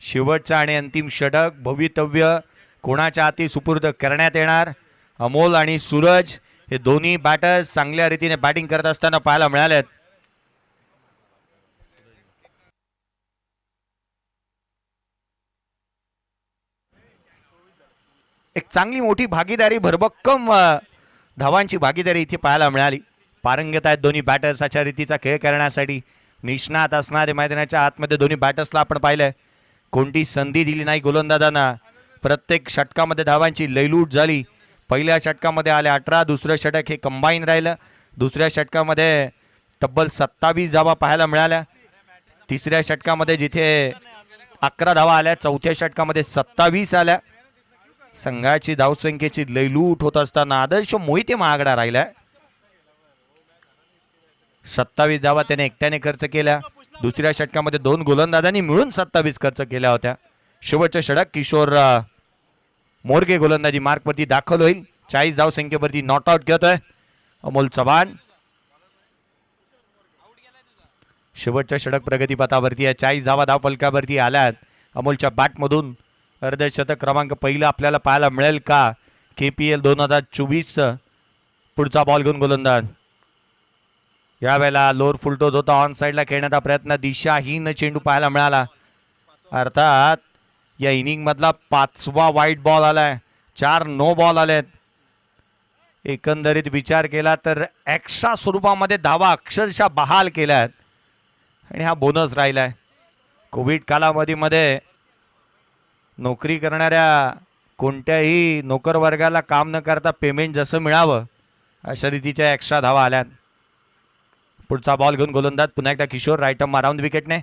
शेवटचा आणि अंतिम षटक भवितव्य कोणाच्या हाती सुपूर्द करण्यात येणार. अमोल आणि सूरज हे दोन्ही बॅटर्स चांगल्या रीतीने बॅटिंग करत असताना पाहायला मिळाल्यात. एक चांगली मोठी भागीदारी, भरभक्कम धावांची भागीदारी इथे पाहायला मिळाली. पारंगत आहेत दोन्ही बॅटर्स अशा रीतीचा खेळ करण्यासाठी. निष्णात असणारे मैदानाच्या आतमध्ये दोन्ही बॅटर्सला आपण पाहिलंय. कोणती संधी दिली नाही गोलंदाजांना. प्रत्येक षटकामध्ये धावांची लयलूट झाली. पहिल्या षटकामध्ये आले 18. दुसरं षटक हे कंबाईन राहिलं. दुसऱ्या षटकामध्ये तब्बल 27 धावा पाहायला मिळाल्या. तिसऱ्या षटकामध्ये जिथे 11 धावा आल्या, चौथ्या षटकामध्ये 27 आल्या. संघाची धावसंख्येची लयलूट होत असताना आदर्श मोहिते महागडा राहिलाय. 27 धावा त्याने एकट्याने खर्च केल्या. दुसऱ्या षटकामध्ये 2 गोलंदाजांनी मिळून 27 खर्च केल्या होत्या. शेवटचे षटक किशोर मोरगे गोलंदाजी मार्कवरती दाखल होईल. 40 धावसंख्येवरती नॉट आउट घेतोय अमोल चव्हाण. शेवटच्या षटक प्रगतीपथावरती आहे. 40 धावा धावफलकावरती आल्यात. अमोलच्या बॅटमधून अर्धशतक क्रमांक पहिला आपल्याला पाहायला मिळेल का KPL 2024. पुढचा बॉल घेऊन गोलंदाज. यावेळेला लोअर फुलटोज होता. ऑन साईडला खेळण्याचा प्रयत्न. दिशाहीन चेंडू पाहायला मिळाला. अर्थात या इनिंग मधला 5वा वाईट बॉल आलाय. 4 नो बॉल आलेत. एकंदरीत विचार केला तर एक्स्ट्रा स्वरूपामध्ये धावा अक्षरशः बहाल केल्यात आणि हा बोनस राहिलाय. कोविड कालावधीमध्ये नोकरी करणाऱ्या कोणत्याही नोकर वर्गाला काम न करता पेमेंट जसं मिळावं अशा रीतीच्या एक्स्ट्रा धावा आल्यात. पुढचा बॉल घेऊन गोलंदाज पुन्हा एकदा किशोर. राईट आर्म अराउंड विकेटने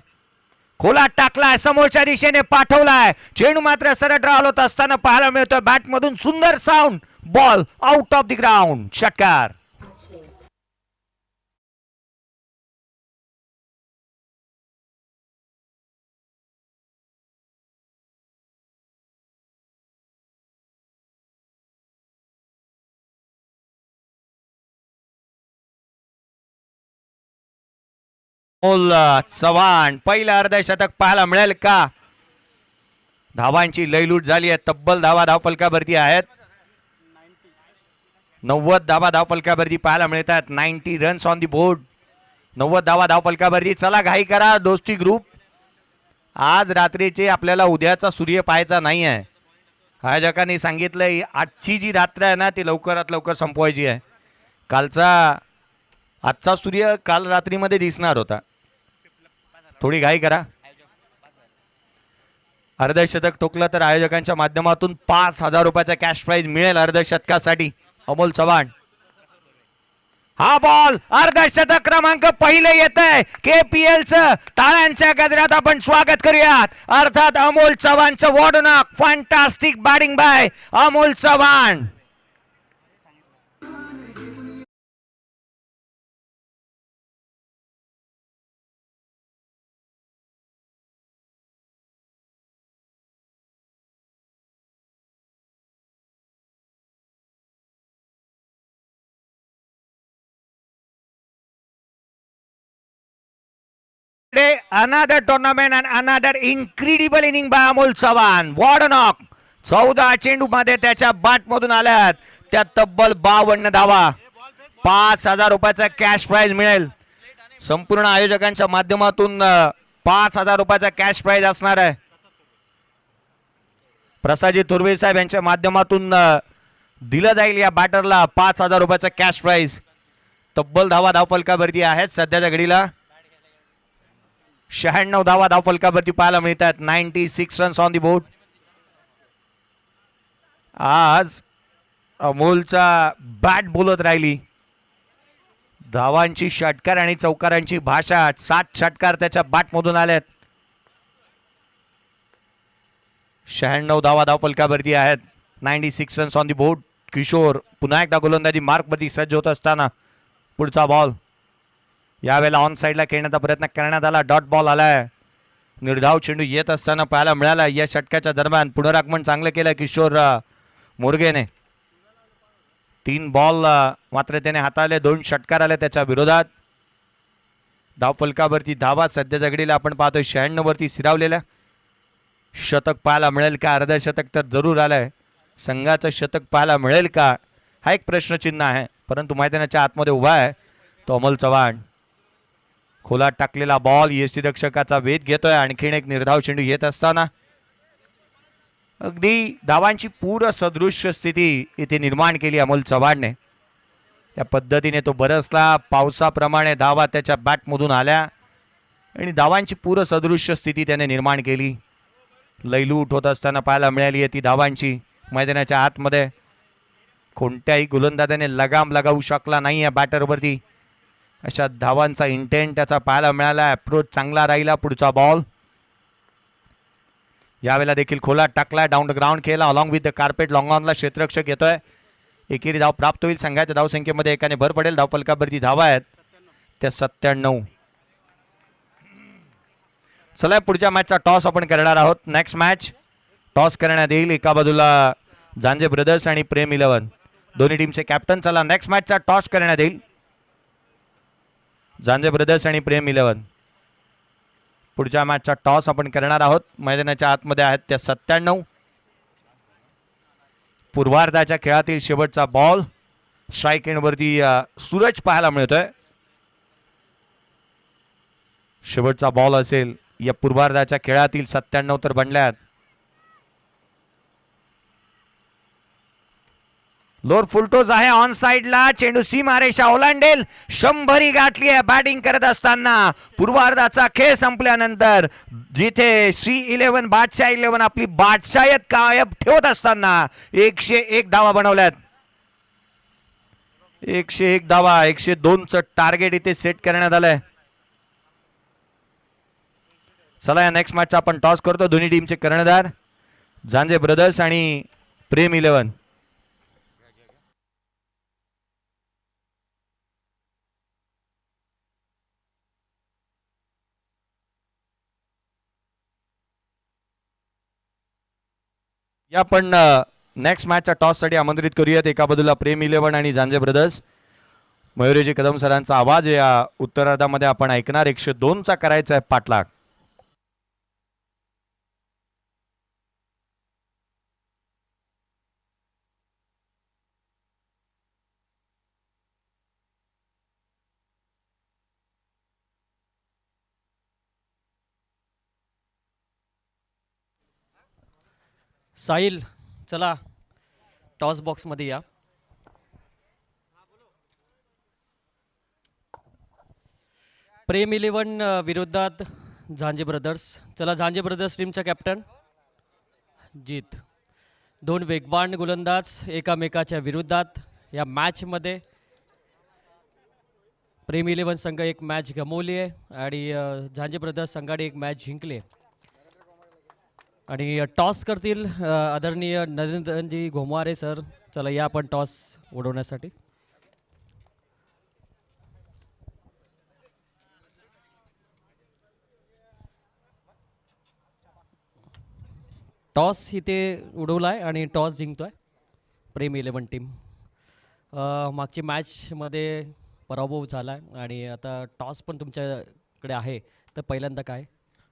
खोला टाकलाय. समोरच्या दिशेने पाठवलाय. चेंडू मात्र सरळ ड्राव होत असताना पाहायला मिळतोय बॅटमधून सुंदर sound. Ball out of the ground. षटकार. अमोल चव्हाण पहिलं अर्धशतक पाहायला मिळेल का. धावांची लयलूट झाली आहे. तब्बल धावा धावफलकावरती आहेत. 90 धावा धावफलकावरती पाहायला मिळतात. 90 रन्स ऑन दी बोर्ड. 90 धावा धावफलकावरती. चला घाई करा दोस्ती ग्रुप. आज रात्रीचे आपल्याला उद्याचा सूर्य पाहायचा नाही आहे. आयोजकांनी सांगितलंय आजची जी रात्र आहे ना ती लवकरात लवकर संपवायची आहे. आजचा सूर्य काल रात्रीमध्ये दिसणार होता. थोडी घाई करा. अर्धशतक ठोकलं तर आयोजकांच्या माध्यमातून 5,000 रुपयाचा कॅश प्राइज मिळेल अर्धशतकासाठी. अमोल चव्हाण हा बॉल अर्धशतक क्रमांक पहिले येत आहे KPL चं. टाळ्यांच्या गजरात आपण स्वागत करूयात. अर्थात अमोल चव्हाणचं वॉर्डनॉक. Fantastic batting by Amol Chavan. Another tournament and another incredible inning by Amol Chavan. वॉर्डनॉक 14 चेंडू मध्ये त्याच्या बॅट मधून आल्यात त्या तब्बल 52 धावा. 5,000 रुपयाचा कॅश प्राइज मिळेल. संपूर्ण आयोजकांच्या माध्यमातून 5,000 रुपयाचा कॅश प्राइज असणार आहे. प्रसादजी तुर्वे साहेब यांच्या माध्यमातून दिलं जाईल या बॅटरला 5,000 रुपयाचा कॅश प्राइज. तब्बल धावा धावफलकावरती आहेत सध्याच्या घडीला. 96 धावा धावफलकावरती पाहायला मिळतात. 96 रन्स ऑन दी बोर्ड. आज अमोलचा बॅट बोलत राहिली. धावांची षटकार आणि चौकारांची भाषा. 7 षटकार त्याच्या बॅट मधून आल्यात. 96 धावा धावफलकावरती आहेत. 96 runs on the board. Kishore पुन्हा एकदा गोलंदाजी मार्कवरती सज्ज होत असताना पुढचा बॉल यावेळेला ऑन साईडला खेळण्याचा प्रयत्न करण्यात आला. डॉट बॉल आलाय. निर्धाव चेंडू येत असताना पाहायला मिळाला. या षटकाच्या दरम्यान पुनरागमन चांगलं केलं किशोर मोरगेने. 3 बॉल मात्र त्याने हाताळले. 2 षटकार आले त्याच्या विरोधात. धावफलकावरती धावा सध्या जगडीला आपण पाहतोय 96 वरती स्थिरावलेल्या. शतक पाहायला मिळेल का? अर्धशतक तर जरूर आलंय. संघाचं शतक पाहायला मिळेल का हा एक प्रश्नचिन्ह आहे. परंतु मैदानाच्या आतमध्ये उभा आहे तो अमोल चव्हाण. खोलात टाकलेला बॉल यष्टीरक्षकाचा वेध घेतोय. आणखीन एक निर्धाव चेंडू येत असताना अगदी धावांची पूर्ण सदृश्य स्थिती इथे निर्माण केली अमोल चव्हाणने. त्या पद्धतीने तो बरसला. पावसाप्रमाणे धावा त्याच्या बॅटमधून आल्या आणि धावांची पूर्ण सदृश्य स्थिती त्याने निर्माण केली. लयलूट होत असताना पाहायला मिळाली आहे ती धावांची. मैदानाच्या आतमध्ये कोणत्याही गोलंदाजाने लगाम लगावू शकला नाही या बॅटरवरती. अशा धावांचा इंटेंट त्याचा पाहायला मिळाला. अप्रोच चांगला राहिला. पुढचा बॉल यावेळेला देखील खोलात टाकला. डाऊन द ग्राउंड खेळला. Along with the carpet. Long ऑनला क्षेत्ररक्षक येतोय. एकेरी धाव प्राप्त होईल. संघाच्या धावसंख्येमध्ये एकाने भर पडेल. धावफलकावरती धावा आहेत त्या 97. चला पुढच्या मॅचचा टॉस आपण करणार आहोत. नेक्स्ट मॅच टॉस करण्यात येईल. एका बाजूला झांजे ब्रदर्स आणि प्रेम 11 दोन्ही टीमचे कॅप्टन. चला नेक्स्ट मॅचचा टॉस करण्यात येईल. झांजे ब्रदर्स आणि प्रेम 11 पुढच्या मॅचचा टॉस आपण करणार आहोत. मैदानाच्या आतमध्ये आहेत त्या 97. पूर्वार्धाच्या खेळातील शेवटचा बॉल. स्ट्राईक एंडवरती सूरज पाहायला मिळतोय. शेवटचा बॉल असेल या पूर्वार्धाच्या खेळातील. 97 तर बनल्यात. लोअर फुलटोस आहे ऑन साइडला. चेंडू सीमारेषा ओलांडेल. 100 गाठली आहे बॅटिंग करत असताना. पूर्वार्धाचा खेळ संपल्यानंतर जिथे श्री 11 बादशाह 11 आपली बादशाहत कायम ठेवत असताना 101 धावा बनवल्यात. 101 धावा. 102चं टार्गेट इथे सेट करण्यात आलंय. चला या नेक्स्ट मॅचचा आपण टॉस करतो. दोन्ही टीमचे कर्णधार झांजे ब्रदर्स आणि प्रेम 11. या आपण नेक्स्ट मॅचच्या टॉससाठी आमंत्रित करूयात. एका बाजूला प्रेम 11 आणि झांजे ब्रदर्स. मयुरेजी कदम सरांचा आवाज या उत्तरार्धामध्ये आपण ऐकणार. 102चा करायचा आहे पाठलाग. साहिल चला टॉस बॉक्समध्ये या. प्रेम 11 विरोधात झांजे ब्रदर्स. चला झांजे ब्रदर्स टीमचा कॅप्टन जीत. 2 वेगवान गोलंदाज एकामेकाच्या विरोधात या मॅचमध्ये. प्रेम इलेव्हन संघ एक मॅच गमावली आहे आणि झांजे ब्रदर्स संघाने एक मॅच जिंकली आहे. आणि टॉस करतील आदरणीय नरेंद्रजी घोमारे सर. चला या आपण टॉस उडवण्यासाठी. टॉस इथे उडवला आहे आणि टॉस जिंकतोय प्रेम इलेव्हन टीम. मागची मॅचमध्ये पराभव झाला आहे आणि आता टॉस पण तुमच्याकडे आहे, तर पहिल्यांदा काय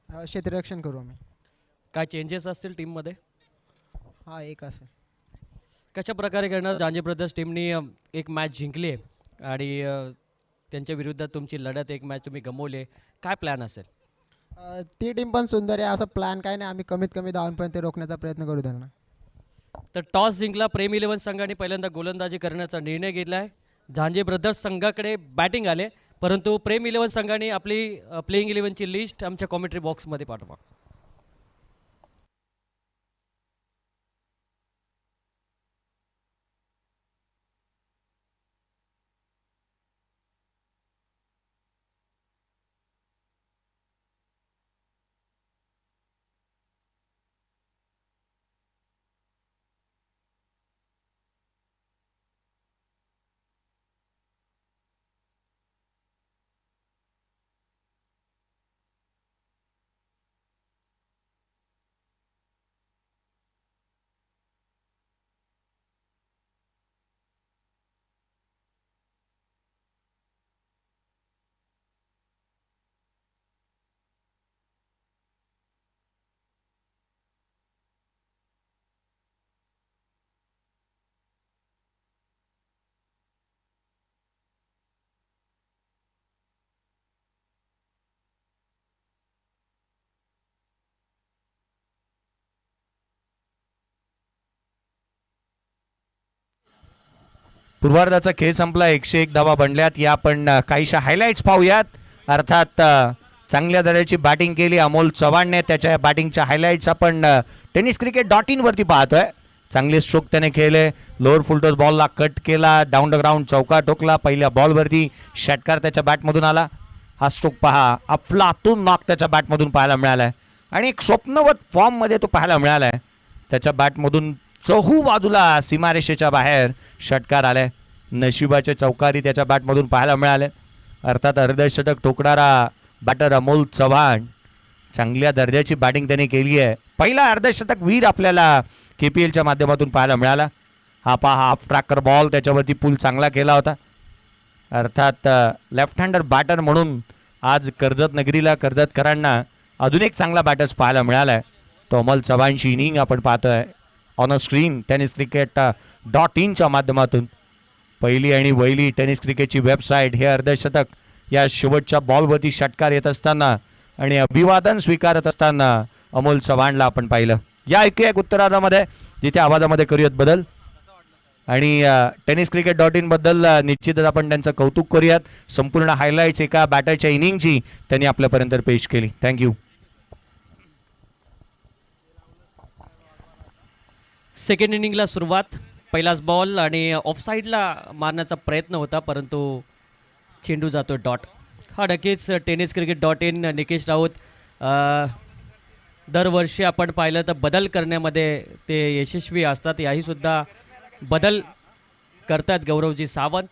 क्षेत्ररक्षण करू आम्ही. काय चेंजेस असतील टीममध्ये? हा एक असेल. कशा प्रकारे करणार? झांजे ब्रदर्स टीमनी एक मॅच जिंकली आहे आणि त्यांच्या विरुद्ध तुमची लढत एक मॅच तुम्ही गमावली आहे. काय प्लॅन असेल? ती टीम पण सुंदर आहे. असं प्लॅन काय नाही. आम्ही कमीत कमी धावांपर्यंत रोखण्याचा प्रयत्न करू त्यांना. तर टॉस जिंकला प्रेम इलेव्हन संघाने पहिल्यांदा गोलंदाजी करण्याचा निर्णय घेतला आहे. झांजे ब्रदर्स संघाकडे बॅटिंग आले, परंतु प्रेम इलेव्हन संघाने आपली प्लेइंग इलेव्हनची लिस्ट आमच्या कॉमेंट्री बॉक्समध्ये पाठवा. पूर्वार्धाचा खेळ संपला. 101 धावा बनल्यात. या आपण काहीशा हायलाइट्स पाहूयात. अर्थात चांगल्या दर्जाची बॅटिंग केली अमोल चव्हाणने. त्याच्या बॅटिंगच्या हायलाइट्स आपण tenniscricket.in वरती पाहतोय. चांगले स्ट्रोक त्याने खेळले. लोअर फुलटॉस बॉलला कट केला, डाऊन द ग्राउंड चौका ठोकला. पहिल्या बॉलवरती षटकार त्याच्या बॅटमधून आला. हा स्ट्रोक पहा, अफलातून नॉक त्याच्या बॅटमधून पाहायला मिळालाय आणि एक स्वप्नवत फॉर्ममध्ये तो पाहायला मिळालाय. त्याच्या बॅटमधून चहू बाजूला सीमारेषेच्या बाहेर षटकार आलाय. नशिबाचे चौकारी त्याच्या बॅटमधून पाहायला मिळाले. अर्थात अर्धशतक ठोकणारा बॅटर अमोल चव्हाण. चांगल्या दर्जाची बॅटिंग त्याने केली आहे. पहिला अर्धशतक वीर आपल्याला KPLच्या माध्यमातून पाहायला मिळाला. हा पहा, हाफ ट्रॅकर बॉल त्याच्यावरती पूल चांगला केला होता. अर्थात लेफ्ट हँडर बॅटर म्हणून आज कर्जत नगरीला, कर्जतकरांना अजून एक चांगला बॅटर्स पाहायला मिळाला आहे. तो अमोल चव्हाणची इनिंग आपण पाहतोय ऑन अ स्क्रीन tenniscricket.in माध्यमातून. पहिली आणि वहिली टेनिस क्रिकेटची वेबसाईट. हे अर्धशतक या शेवटच्या बॉलवरती षटकार येत असताना आणि अभिवादन स्वीकारत असताना अमोल चव्हाणला आपण पाहिलं. या ऐकूया एक उत्तरार्धामध्ये, जिथे आवाजामध्ये करूयात बदल आणि tenniscricket.in बद्दल निश्चितच आपण त्यांचं कौतुक करूयात. संपूर्ण हायलाइट्स एका बॅटरच्या इनिंगची त्यांनी आपल्यापर्यंत पेश केली. थँक्यू. सेकंड इनिंगला सुरुवात. पहिलाच बॉल आणि ऑफसाईडला मारण्याचा प्रयत्न होता, परंतु चेंडू जातो डॉट. हा नक्कीच tenniscricket.in निकेश राऊत दरवर्षी आपण पाहिलं तर बदल करण्यामध्ये ते यशस्वी असतात. याही सुद्धा बदल करतात गौरवजी सावंत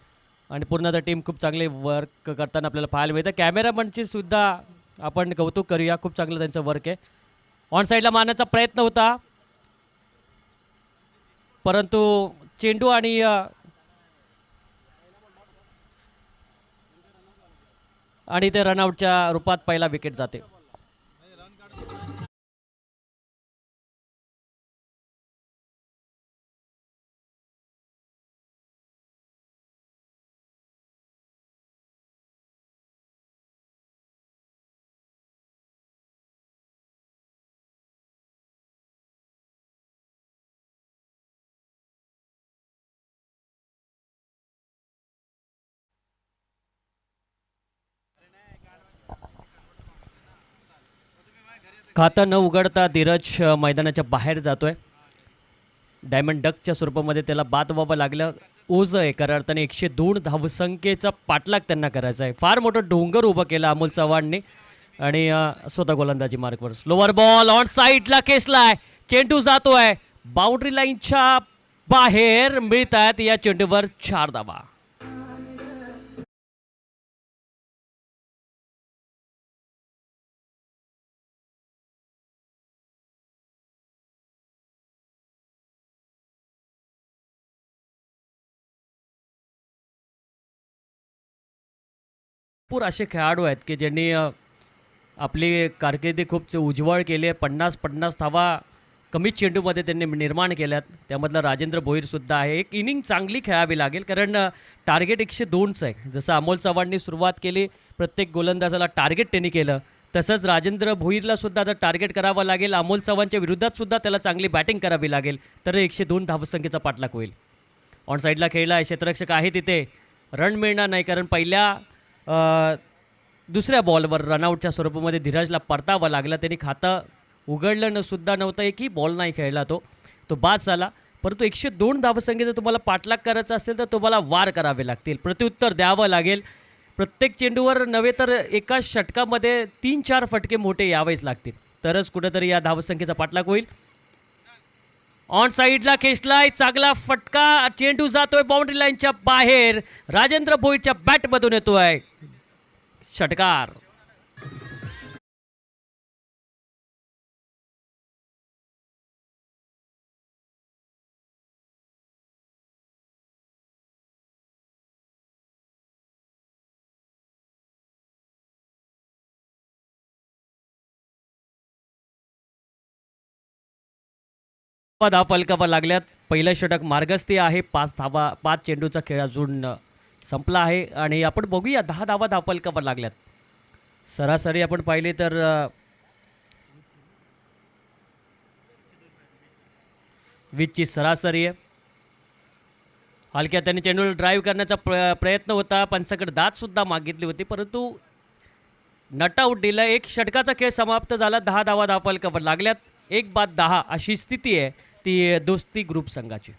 आणि पूर्ण द टीम खूप चांगले वर्क करताना आपल्याला पाहायला मिळतं. कॅमेरामनची सुद्धा आपण कौतुक करूया, खूप चांगलं त्यांचं वर्क आहे. ऑन साईडला मारण्याचा प्रयत्न होता, परंतु चेंडू आणि ते रनआउटच्या रूपात पहिला विकेट जाते. खातं न उघडता धीरज मैदानाच्या बाहेर जातोय. डायमंड डकच्या स्वरूपामध्ये त्याला बाद व्हावं लागलं. ओझं आहे खऱ्या अर्थाने 102 धावसंख्येचा पाठलाग त्यांना करायचा आहे. फार मोठं डोंगर उभं केलं अमोल चव्हाणने आणि स्वतः गोलंदाजी मार्कवर स्लोवर बॉल ऑन साईडला खेचलाय. चेंडू जातोय बाउंड्री लाईनच्या बाहेर. मिळत आहेत या चेंडूवर 4 धावा. भरपूर असे खेळाडू आहेत की ज्यांनी आपली कारकिर्दी खूप उज्ज्वल केली आहे. 50-50 धावा कमी चेंडूमध्ये त्यांनी निर्माण केल्यात. त्यामधलं राजेंद्र भोईरसुद्धा आहे. एक इनिंग चांगली खेळावी लागेल कारण टार्गेट 102चं आहे. जसं अमोल चव्हाणनी सुरुवात केली, प्रत्येक गोलंदाजाला टार्गेट त्यांनी केलं, तसंच राजेंद्र भोईरला सुद्धा आता टार्गेट करावं लागेल. अमोल चव्हाणच्या विरोधात सुद्धा त्याला चांगली बॅटिंग करावी लागेल तर 102 धावसंख्येचा पाठलाग होईल. ऑन साईडला खेळला आहे, क्षेत्ररक्षक आहे तिथे, रन मिळणार नाही कारण पहिल्या दुसऱ्या बॉलवर रनआउटच्या स्वरूपामध्ये धीरजला परतावं लागलं. त्यांनी खातं उघडलं सुद्धा नव्हतं, एकही बॉल नाही खेळला तो बाद झाला. परंतु 102 धावसंख्येचा तुम्हाला पाठलाग करायचा असेल तर तुम्हाला वार करावे लागतील, प्रत्युत्तर द्यावं लागेल. प्रत्येक चेंडूवर नव्हे तर एका षटकामध्ये 3-4 फटके मोठे यावेच लागतील तरच कुठेतरी या धावसंख्येचा पाठलाग होईल. ऑन साईडला खेचलाय, चांगला फटका, चेंडू जातोय बाउंड्री लाईनच्या बाहेर. राजेंद्र भोईरच्या बॅटमधून येतोय षटकार. धावा फलकावर लागल्यात. पहिलं षटक मार्गस्थी आहे. 5 चेंडूचा खेळ अजून संपला आहे आणि आपण बघूया 10 धावा धावफलकावर लागल्यात. सरासरी आपण पाहिले तर 20ची सरासरी आहे. हलक्या त्याने चेंडूला ड्राईव्ह करण्याचा प्रयत्न होता, पंचाकडे दात सुद्धा मागितली होती परंतु नट आऊट दिलं. एक षटकाचा खेळ समाप्त झाला. 10 धावा धावफलकावर लागल्यात. 1-10 अशी स्थिती आहे ती दोस्ती ग्रुप संघाची.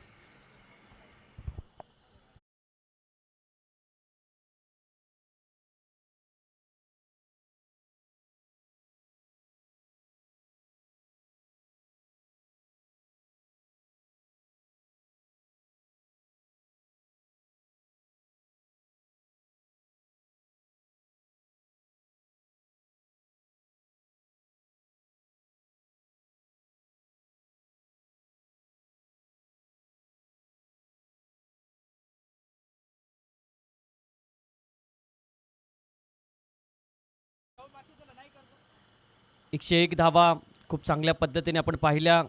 एकशे एक धावा खूप चांगल्या पद्धतीने आपण पाहिल्या.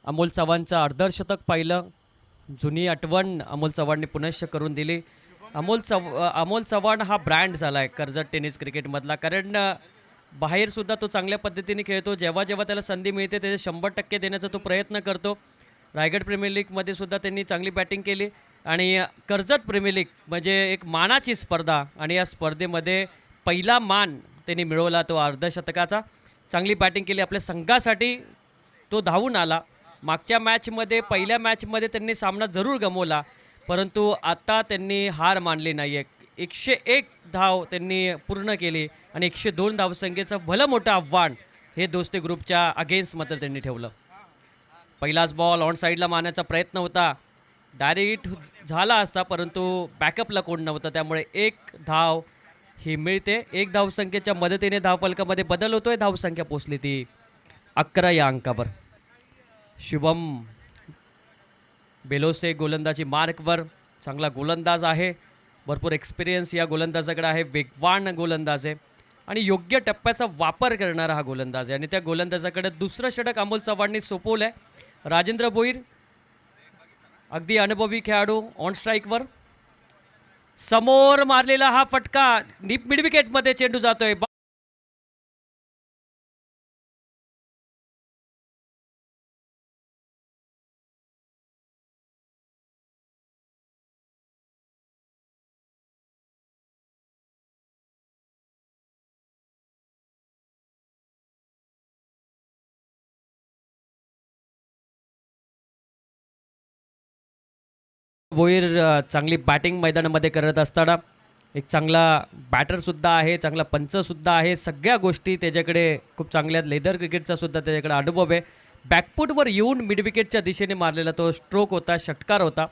अमोल चव्हाणचं अर्धशतक पाहिलं. जुनी आठवण अमोल चव्हाणने पुनश्च करून दिली. अमोल चव्हाण हा ब्रँड झाला आहे कर्जत टेनिस क्रिकेटमधला कारण बाहेरसुद्धा तो चांगल्या पद्धतीने खेळतो. जेव्हा जेव्हा त्याला संधी मिळते त्याचे 100% देण्याचा तो प्रयत्न करतो. रायगड प्रीमियर लीगमध्ये सुद्धा त्यांनी चांगली बॅटिंग केली आणि कर्जत प्रीमियर लीग म्हणजे एक मानाची स्पर्धा आणि या स्पर्धेमध्ये पहिला मान त्यांनी मिळवला तो अर्धशतकाचा. चांगली बॅटिंग केली आपल्या संघासाठी, तो धावून आला. मागच्या मॅचमध्ये पहिल्या मॅचमध्ये त्यांनी सामना जरूर गमावला परंतु आता त्यांनी हार मानली नाही आहे. 101 धाव त्यांनी पूर्ण केली आणि 102 धावसंख्येचं भलं मोठं आव्हान हे दोस्ती ग्रुपच्या अगेन्स्ट मात्र त्यांनी ठेवलं. पहिलाच बॉल ऑन साईडला मारण्याचा प्रयत्न होता, डायरेक्ट झाला असता परंतु बॅकअपला कोण नव्हतं त्यामुळे 1 धाव ही मिळते. 1 धावसंख्येच्या मदतीने धावफलकामध्ये बदल होतोय. धावसंख्या पोचली ती 11 या अंकावर. शुभम बेलोसे गोलंदाजी मार्कवर, चांगला गोलंदाज आहे, भरपूर एक्सपिरियन्स या गोलंदाजाकडे आहे, वेगवान गोलंदाज आहे आणि योग्य टप्प्याचा वापर करणारा हा गोलंदाज आहे आणि त्या गोलंदाजाकडे दुसरं षटक अमोल चव्हाणने सोपवलं आहे. राजेंद्र भोईर अगदी अनुभवी खेळाडू ऑन स्ट्राईकवर, समोर मारलेला हा फटका मिड विकेटमध्ये चेंडू जातोय. भोईर चांगली बॅटिंग मैदानामध्ये करत असताना एक चांगला बॅटरसुद्धा आहे, चांगला पंचसुद्धा आहे, सगळ्या गोष्टी त्याच्याकडे खूप चांगल्या लेदर क्रिकेटचा सुद्धा त्याच्याकडे अनुभव आहे. बॅकफूटवर येऊन मिड विकेटच्या दिशेने मारलेला तो स्ट्रोक होता, षटकार होता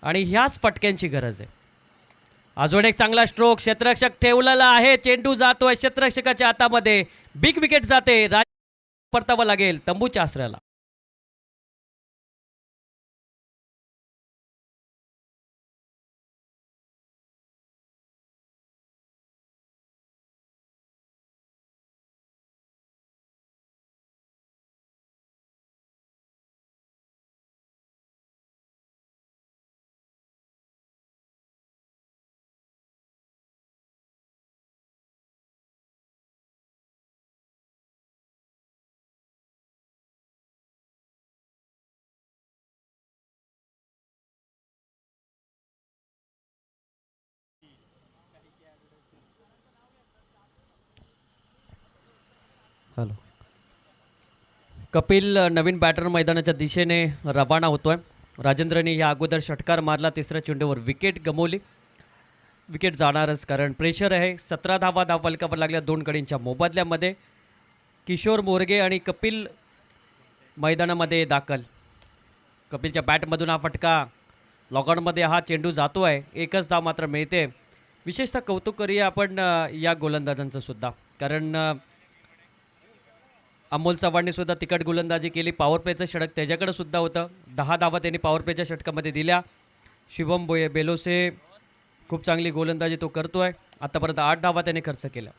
आणि ह्याच फटक्यांची गरज आहे. अजून एक चांगला स्ट्रोक, क्षेत्ररक्षक ठेवलेला आहे, चेंडू जातोय क्षेत्ररक्षकाच्या हातामध्ये, बिग विकेट जाते, परतावं लागेल तंबूच्या आसऱ्याला. हॅलो, कपिल नवीन बॅटर मैदानाच्या दिशेने रवाना होतोय. राजेंद्रने या अगोदर षटकार मारला, तिसऱ्या चेंडूवर विकेट गमवली. विकेट जाणारच कारण प्रेशर आहे. 17 धावा धावफलकावर लागल्या दोन कडींच्या मोबदल्यामध्ये. किशोर मोरगे आणि कपिल मैदानामध्ये दाखल. कपिलच्या बॅटमधून हा फटका, लॉकआउटमध्ये हा चेंडू जातो आहे, एकच धाव मात्र मिळते. विशेषतः कौतुक करूया आपण या गोलंदाजांचं सुद्धा, कारण अमोल चव्हाणने सुद्धा तिकट गोलंदाजी केली. पॉवर प्लेचं षटक त्याच्याकडे सुद्धा होतं. 10 धावा त्यांनी पॉवर प्लेच्या षटकामध्ये दिल्या. शिवम बेलोसे खूप चांगली गोलंदाजी तो करतोय. आतापर्यंत 8 धावा त्याने खर्च केल्या.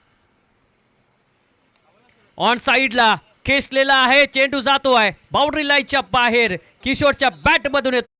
ऑन साईडला खेचलेला आहे, चेंडू जातो आहे बाउंड्री लाईनच्या बाहेर. किशोरच्या बॅटमधून येतो.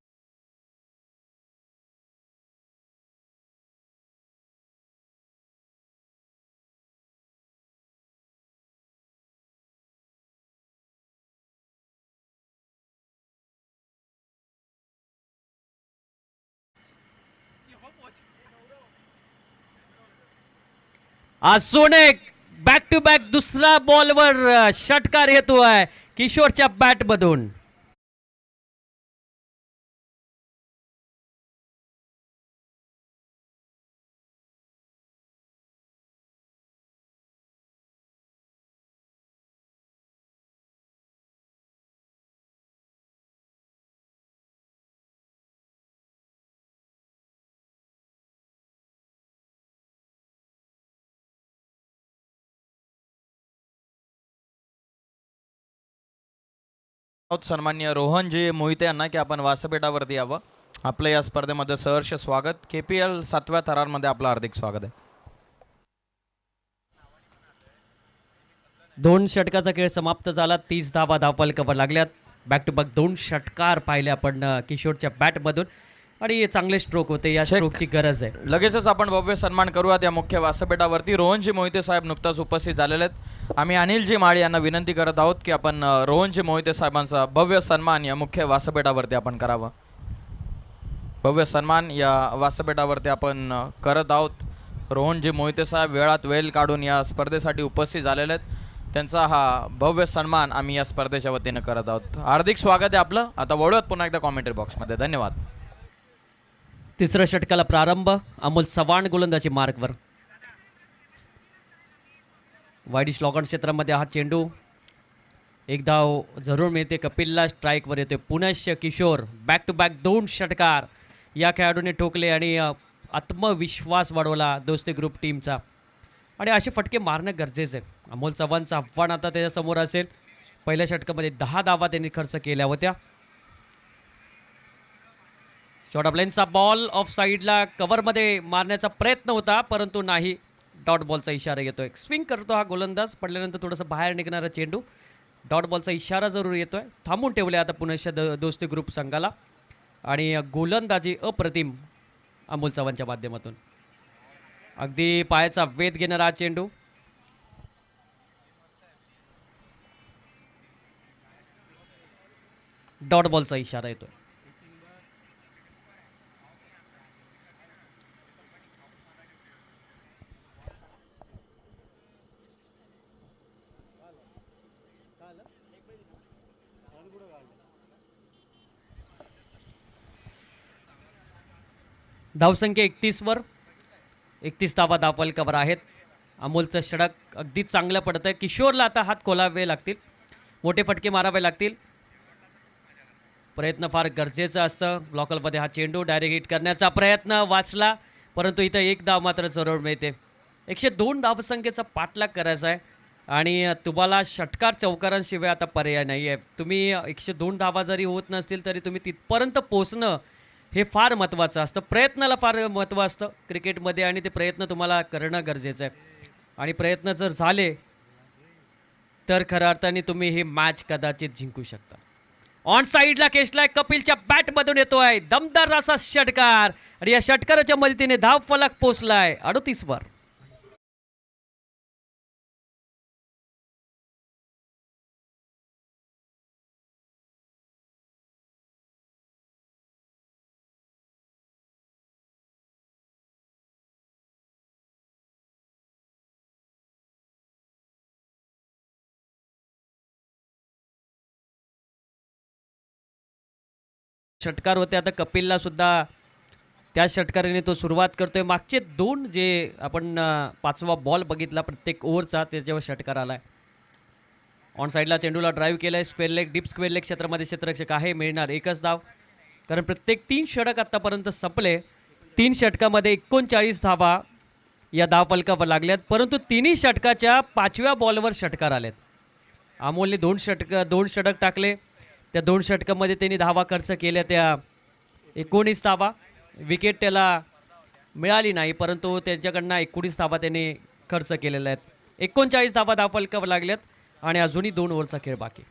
अजून एक बॅक टू बॅक दुसरा बॉलवर षटकार येतोय किशोरच्या बॅटमधून. सन्माननीय रोहनजी मोहिते यांना की आपण व्यासपीठावरती यावं. आपलं या स्पर्धेमध्ये सहर्ष स्वागत. KPL 7व्या थरारमध्ये आपलं हार्दिक स्वागत आहे. 2 षटकाचा खेळ समाप्त झाला. 30 धावा धावफलकावर लागल्यात. बॅक टू बॅक 2 षटकार पाहिले आपण किशोरच्या बॅटमधून आणि चांगले स्ट्रोक होते. या स्ट्रोकची गरज आहे. लगेचच आपण भव्य सन्मान करूयात या मुख्य व्यासपीठावरती. रोहनजी मोहिते साहेब नुकताच उपस्थित झालेले आहेत. आम्ही अनिलजी माळी यांना विनंती करत आहोत की आपण रोहनजी मोहिते साहेबांचा भव्य सन्मान या मुख्य व्यासपीठावरती आपण करावं. भव्य सन्मान या व्यासपीठावरती आपण करत आहोत. रोहनजी मोहिते साहेब वेळात वेळ काढून या स्पर्धेसाठी उपस्थित झालेले आहेत. त्यांचा हा भव्य सन्मान आम्ही या स्पर्धेच्या वतीने करत आहोत. हार्दिक स्वागत आहे आपलं. आता वळूयात पुन्हा एकदा कॉमेंट्री बॉक्समध्ये. धन्यवाद. तिसऱ्या षटकाला प्रारंभ. अमोल चव्हाण गोलंदाजी मार्कवर. वाईडिश लॉकआउट क्षेत्रामध्ये हा चेंडू, एक धाव जरूर मिळते. कपिलला स्ट्राईकवर येतोय. पुनश्च किशोर. बॅक टू बॅक 2 षटकार या खेळाडूने ठोकले आणि आत्मविश्वास वाढवला दोस्ती ग्रुप टीमचा. आणि असे फटके मारणं गरजेचं आहे. अमोल चव्हाणचं आव्हान आता त्याच्यासमोर असेल. पहिल्या षटकामध्ये 10 धावा त्यांनी खर्च केल्या होत्या. शॉर्ट ऑफ लाईनचा बॉल ऑफ साईडला कव्हरमध्ये मारण्याचा प्रयत्न होता, परंतु नाही. डॉट बॉलचा इशारा येतोय. स्विंग करतो हा गोलंदाज. पडल्यानंतर थोडंसं बाहेर निघणारा चेंडू. डॉट बॉलचा इशारा जरूर येतोय. थांबून ठेवले आता पुनश्च दोस्ती ग्रुप संघाला. आणि गोलंदाजी अप्रतिम अमोल चव्हाणच्या माध्यमातून. अगदी पायाचा वेध घेणारा हा चेंडू. डॉट बॉलचा इशारा येतोय. धावसंख्या 31वर 31 धावा धावफलकावर आहेत. अमोलचं षटक अगदी चांगलं पडतं आहे. किशोरला आता हात खोलावे लागतील, मोठे फटके मारावे लागतील. प्रयत्न फार गरजेचं असतं. ब्लॉकरमध्ये हा चेंडू डायरेक्ट हिट करण्याचा प्रयत्न वाचला, परंतु इथं एक धाव मात्र जरूर मिळते. 102 धावसंख्येचा पाठलाग करायचा आहे आणि तुम्हाला षटकार चौकारांशिवाय आता पर्याय नाही आहे. तुम्ही 102 धावा जरी होत नसतील तरी तुम्ही तिथपर्यंत पोचणं हे फार महत्त्वाचं असतं. प्रयत्नाला फार महत्त्व असतं क्रिकेटमध्ये आणि ते प्रयत्न तुम्हाला करणं गरजेचं आहे. आणि प्रयत्न जर झाले तर खऱ्या अर्थाने तुम्ही ही मॅच कदाचित जिंकू शकता. ऑन साईडला केशलाय, कपिलच्या बॅटमधून येतोय दमदार असा षटकार आणि या षटकाराच्या मदतीने धाव फलक पोचलाय 38वर. षटकार होते. आता कपिलला सुद्धा त्या षटकाराने तो सुरुवात करतोय. मागचे 2 जे आपण 5वा बॉल बघितला प्रत्येक ओव्हरचा, त्याच्यावर षटकार आलाय. ऑन साईडला चेंडूला ड्राईव्ह केलंय. Square leg, deep square leg क्षेत्रामध्ये क्षेत्ररक्षक आहे, मिळणार एकच धाव. कारण प्रत्येक 3 षटक आतापर्यंत संपले. 3 षटकामध्ये 39 धावा या धावफलकावर लागल्यात, परंतु तिन्ही षटकाच्या 5व्या बॉलवर षटकार आलेत. अमोलने 2 षटक टाकले. त्या 2 षटकामध्ये त्यांनी धावा खर्च केल्या, त्या 19 धावा. विकेट त्याला मिळाली नाही, परंतु त्यांच्याकडनं 19 धावा त्यांनी खर्च केलेल्या आहेत. 39 धावा धावफलकावर लागल्यात आणि अजूनही 2 ओव्हरचा खेळ बाकी.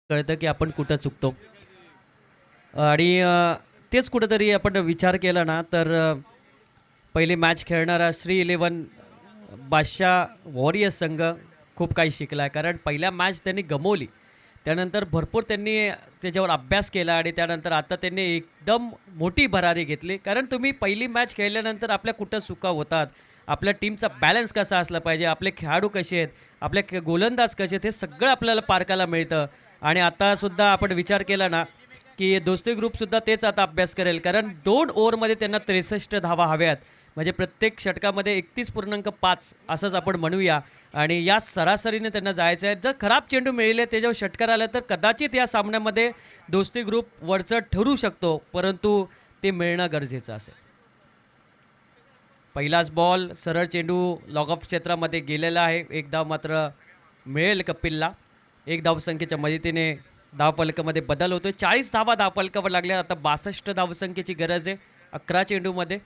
कळतं की आपण कुठं चुकतो आणि तेच कुठंतरी आपण विचार केला ना तर पहिली मॅच खेळणारा श्री 11 बादशाह वॉरियर्स संघ खूप काही शिकला आहे. कारण पहिल्या मॅच त्यांनी गमवली, त्यानंतर भरपूर त्यांनी त्याच्यावर अभ्यास केला आणि त्यानंतर आता त्यांनी एकदम मोठी भरारी घेतली. कारण तुम्ही पहिली मॅच खेळल्यानंतर आपल्या कुठं चुका होतात, आपल्या टीमचा बॅलन्स कसा असला पाहिजे, आपले खेळाडू कसे आहेत, आपले गोलंदाज कसे आहेत, हे सगळं आपल्याला पारखायला मिळतं. आणि आतासुद्धा आपण विचार केला ना की दोस्ती ग्रुपसुद्धा तेच आता अभ्यास करेल. कारण 2 ओव्हरमध्ये त्यांना 63 धावा हव्यात, म्हणजे प्रत्येक षटकामध्ये 31.5 असंच आपण म्हणूया. आणि या सरासरीने त्यांना जायचं आहे. जर खराब चेंडू मिळाले, त्याच्यावर षटकार आला तर कदाचित या सामन्यामध्ये दोस्ती ग्रुप वरचढ ठरू शकतो, परंतु ते मिळणं गरजेचं असेल. पहिलाच बॉल सरळ चेंडू लॉग ऑफ क्षेत्रामध्ये गेलेला आहे. 1 धाव मात्र मिळेल कपिलला. 1 धावसंख्येच्या मदतीने धावफलकामध्ये बदल होतोय. 40 धावा धावफलकावर लागल्या. आता 62 धावसंख्येची गरज आहे 11 चेंडूमध्ये.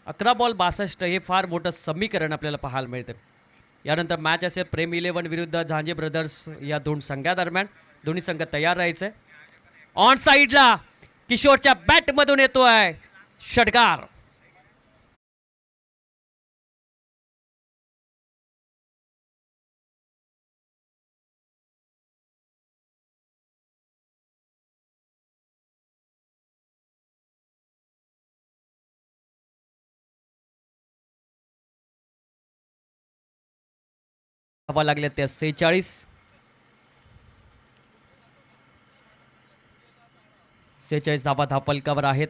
11 बॉल 62 हे फार मोठं समीकरण आपल्याला पाहायला मिळतं. यानंतर मॅच असेल प्रेम 11 विरुद्ध झांजे ब्रदर्स या 2 संघादरम्यान. दोन्ही संघ तयार राहायचं आहे. ऑन साईडला किशोरच्या बॅटमधून येतोय षटकार. धावा लागल्या त्या 46 धावा धावफलकावर आहेत.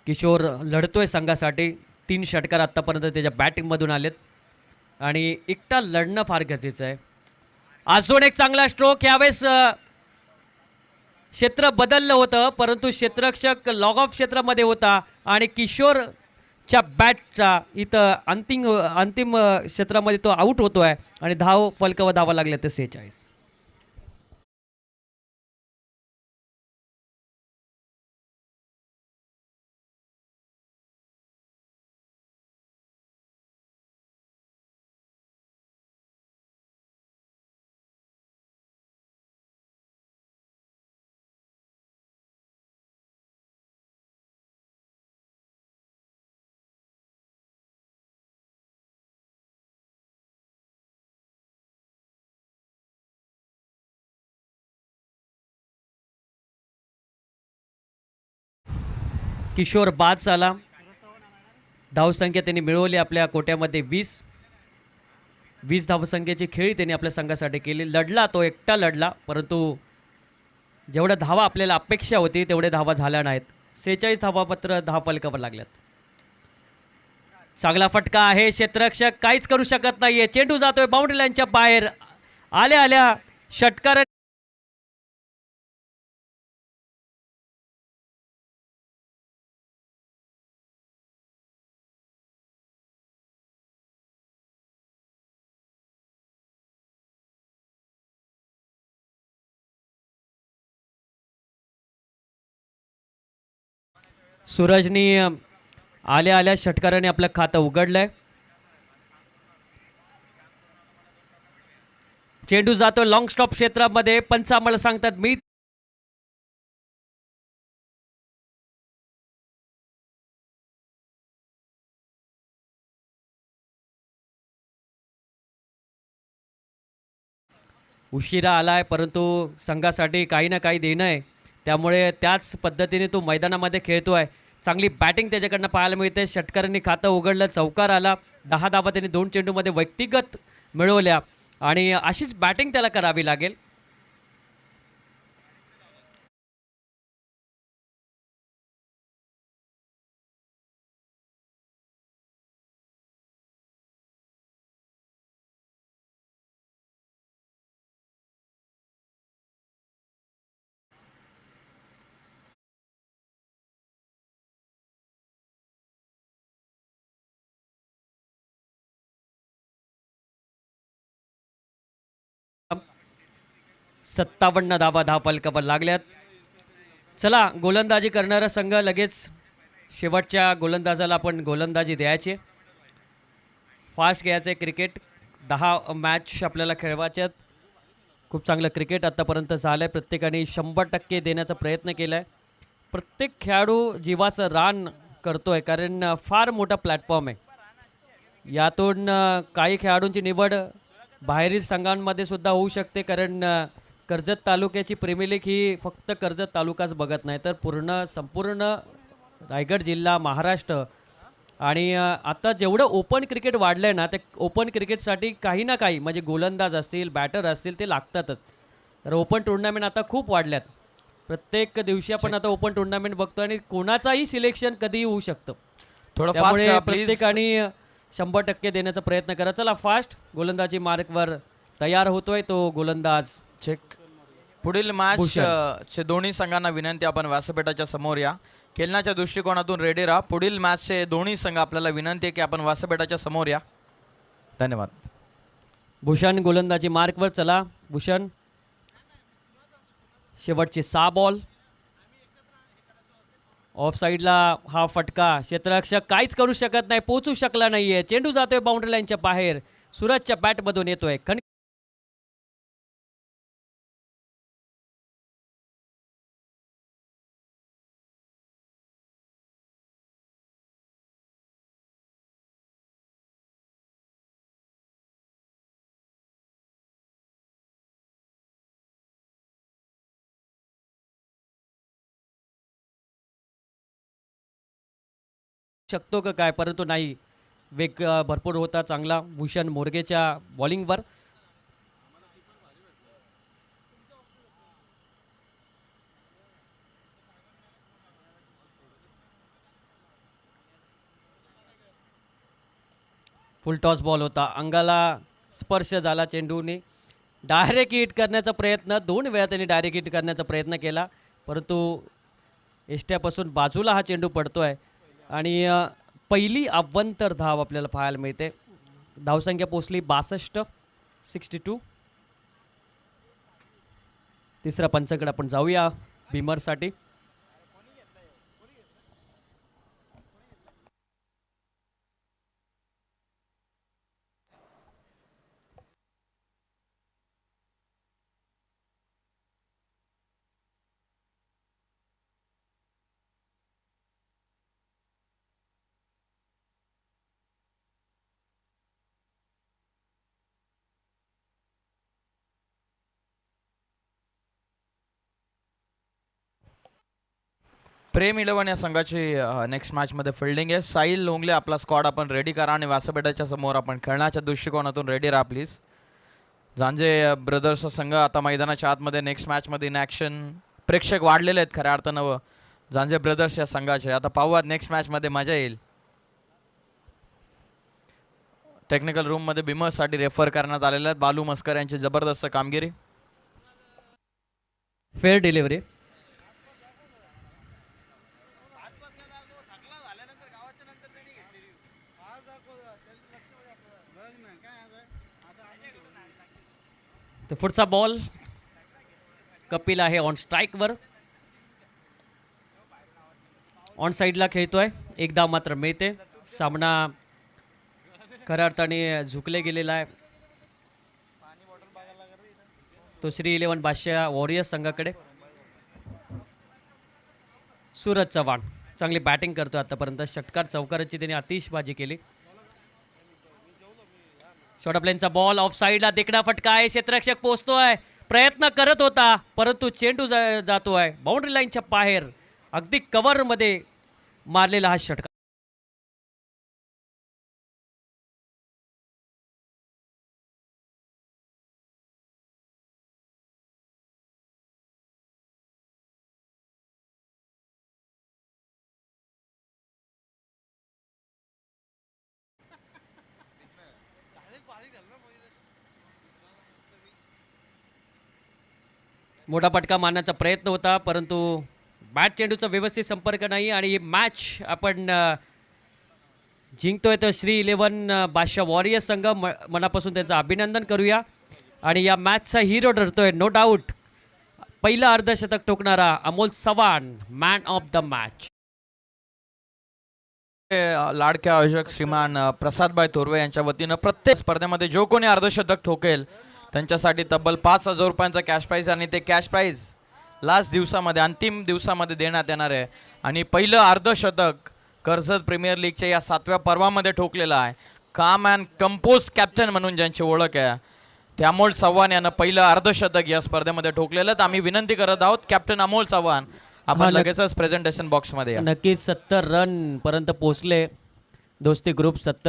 किशोर लढतोय संघासाठी. 3 षटकार आत्तापर्यंत त्याच्या बॅटिंगमधून आलेत आणि एकटा लढणं फार गरजेचं आहे. अजून एक चांगला स्ट्रोक. यावेळेस क्षेत्र बदललं होतं, परंतु क्षेत्ररक्षक लॉग ऑफ क्षेत्रामध्ये होता आणि किशोर च्या बॅटचा इथं अंतिम क्षेत्रामध्ये तो आऊट होतोय आणि धाव फलकावर धावा लागल्या ते 46. किशोर बाद झाला. धावसंख्या त्यांनी मिळवली आपल्या कोट्यामध्ये 20 धावसंख्येची खेळी त्यांनी आपल्या संघासाठी केली. लढला तो एकटा लढला, परंतु जेवढ्या धावा आपल्याला अपेक्षा होती तेवढे धावा झाल्या नाहीत. 46 धावा मात्र धावफलकावर लागल्यात. चांगला फटका आहे, क्षेत्ररक्षक काहीच करू शकत नाहीये. चेंडू जातोय बाउंड्री लाईनच्या बाहेर. आल्या षटकार सूरजनी आल्या षटकाराने आपलं खातं उघडलंय. चेंडू जातो लॉंग स्टॉप क्षेत्रामध्ये. पंच आम्हाला सांगतात मी उशिरा आलाय, परंतु संघासाठी काही ना काही देणं आहे. त्यामुळे त्याच पद्धतीने तो मैदानामध्ये खेळतोय. चांगली बॅटिंग त्याच्याकडनं पाहायला मिळते. षटकारांनी खातं उघडलं, चौकार आला. 10 धावा त्यांनी 2 चेंडूमध्ये व्यक्तिगत मिळवल्या आणि अशीच बॅटिंग त्याला करावी लागेल. सत्तावन्न धावा धावफलकावर लागल्यात. चला, गोलंदाजी करणारा संघ लगेच शेवटच्या गोलंदाजाला आपण गोलंदाजी द्यायची. फास्ट घ्यायचं आहे क्रिकेट. 10 मॅच आपल्याला खेळवायच्यात. खूप चांगलं क्रिकेट आत्तापर्यंत झालं आहे. प्रत्येकाने 100% देण्याचा प्रयत्न केला आहे. प्रत्येक खेळाडू जीवाचं रान करतो आहे, कारण फार मोठा प्लॅटफॉर्म आहे. यातून काही खेळाडूंची निवड बाहेरील संघांमध्ये सुद्धा होऊ शकते, कारण कर्जत तालुक्याची प्रीमियर लीग ही फक्त कर्जत तालुकाच बघत नाही, तर संपूर्ण रायगड जिल्हा, महाराष्ट्र आणि आता जेवढं ओपन क्रिकेट वाढलं आहे ना, ते ओपन क्रिकेटसाठी काही ना काही म्हणजे गोलंदाज असतील, बॅटर असतील, ते लागतातच. तर ओपन टुर्नामेंट आता खूप वाढल्यात. प्रत्येक दिवशी आपण आता ओपन टुर्नामेंट बघतो आणि कोणाचाही सिलेक्शन कधीही होऊ शकतं. त्यामुळे प्रत्येकाने 100% देण्याचा प्रयत्न करा. चला, फास्ट गोलंदाजी मार्कवर तयार होतोय तो गोलंदाज. चेक. पुढील मॅचचे दोन्ही संघांना विनंती, आपण व्यासपीठाच्या समोर या. खेळण्याच्या दृष्टिकोनातून रेडी राहा. पुढील मॅचचे दोन्ही संघ आपल्याला विनंती आहे की आपण व्यासपीठाच्या समोर या. धन्यवाद. भूषण गोलंदाजी मार्कवर. चला भूषण, शेवटचे 6 बॉल. ऑफ साईडला हा फटका. क्षेत्ररक्षक काहीच करू शकत नाही, पोचू शकला नाहीये. चेंडू जातोय बाउंड्री लाईनच्या बाहेर. सूरजच्या बॅटमधून येतोय. शकतो का काय, परंतु नाही. वेग भरपूर होता चांगला भूषण मोरगेच्या बॉलिंगवर. फुल टॉस बॉल होता. अंगाला स्पर्श झाला चेंडूने. डायरेक्ट हिट करण्याचा प्रयत्न 2 वेळा त्यांनी डायरेक्ट हिट करण्याचा प्रयत्न केला, परंतु एष्ट्यापासून बाजूला हा चेंडू पडतोय आणि पहिली अव्वंतर धाव आपल्याला पाहायला मिळते. धावसंख्या पोचली 62, 62. तिसऱ्या पंचाकडे आपण जाऊया भीमरसाठी. प्रेम इलेव्हन या संघाची नेक्स्ट मॅचमध्ये फिल्डिंग आहे. साहिल लोंगले आपला स्क्वॉड आपण रेडी करा आणि व्यासपीठाच्या समोर आपण खेळण्याच्या दृष्टिकोनातून रेडी राहा प्लीज. झांजे ब्रदर्सचा संघ आता मैदानाच्या आतमध्ये नेक्स्ट मॅचमध्ये इन ॲक्शन. प्रेक्षक वाढलेले आहेत खऱ्या अर्थानं झांजे ब्रदर्स या संघाचे. आता पाहूयात नेक्स्ट मॅचमध्ये मजा येईल. टेक्निकल रूममध्ये बिमर्ससाठी रेफर करण्यात आलेले आहेत बालू मस्कर यांची जबरदस्त कामगिरी. Fair delivery. तर पुढचा बॉल कपिल आहे ऑन स्ट्राईकवर. ऑन साईडला खेळतोय. एकदा मात्र मिळते. सामना खऱ्या अर्थाने झुकले गेलेला आहे तो श्री 11 बादशाह वॉरियर्स संघाकडे. सूरज चव्हाण चांगली बॅटिंग करतो आतापर्यंत. षटकार चौकाराची त्याने आतिषबाजी केली. शॉर्ट प्लेनचा बॉल ऑफ साईडला देखणा फटका आहे. क्षेत्ररक्षक पोहोचतोय. प्रयत्न करत होता परंतु चेंडू जातोय बाउंड्री लाईनच्या बाहेर. अगदी कव्हरमध्ये मारलेला हा षटकार. मोठा फटका मारण्याचा प्रयत्न होता परंतु बॅट चेंडूचा व्यवस्थित संपर्क नाही आणि ही मॅच आपण जिंकतोय. तर श्री 11 बादशाह वॉरियर्स संघ मनापासून त्यांचं अभिनंदन करूया. आणि या मॅचचा हिरो ठरतोय नो डाऊट पहिलं अर्धशतक ठोकणारा Amol Chavan man of the match. लाडक्या आयोजक श्रीमान प्रसादभाई थोरवे यांच्या वतीनं प्रत्येक स्पर्धेमध्ये जो कोणी अर्धशतक ठोकेल त्यांच्यासाठी तब्बल 5,000 रुपयांचा कॅश प्राईज आणि ते कॅश प्राईज लास्ट दिवसामध्ये अंतिम दिवसामध्ये देण्यात येणार आहे. आणि पहिलं अर्धशतक कर्जत प्रीमियर लीगच्या या 7व्या पर्वामध्ये ठोकलेलं आहे. काम अँड कंपोज कॅप्टन म्हणून ज्यांची ओळख आहे ते अमोल चव्हाण यानं पहिलं अर्धशतक या स्पर्धेमध्ये ठोकलेलं. तर आम्ही विनंती करत आहोत कॅप्टन अमोल चव्हाण आपण लगेचच प्रेझेंटेशन बॉक्समध्ये या. नक्कीच 70 रन पर्यंत पोहोचले. दोस्ती ग्रुप 70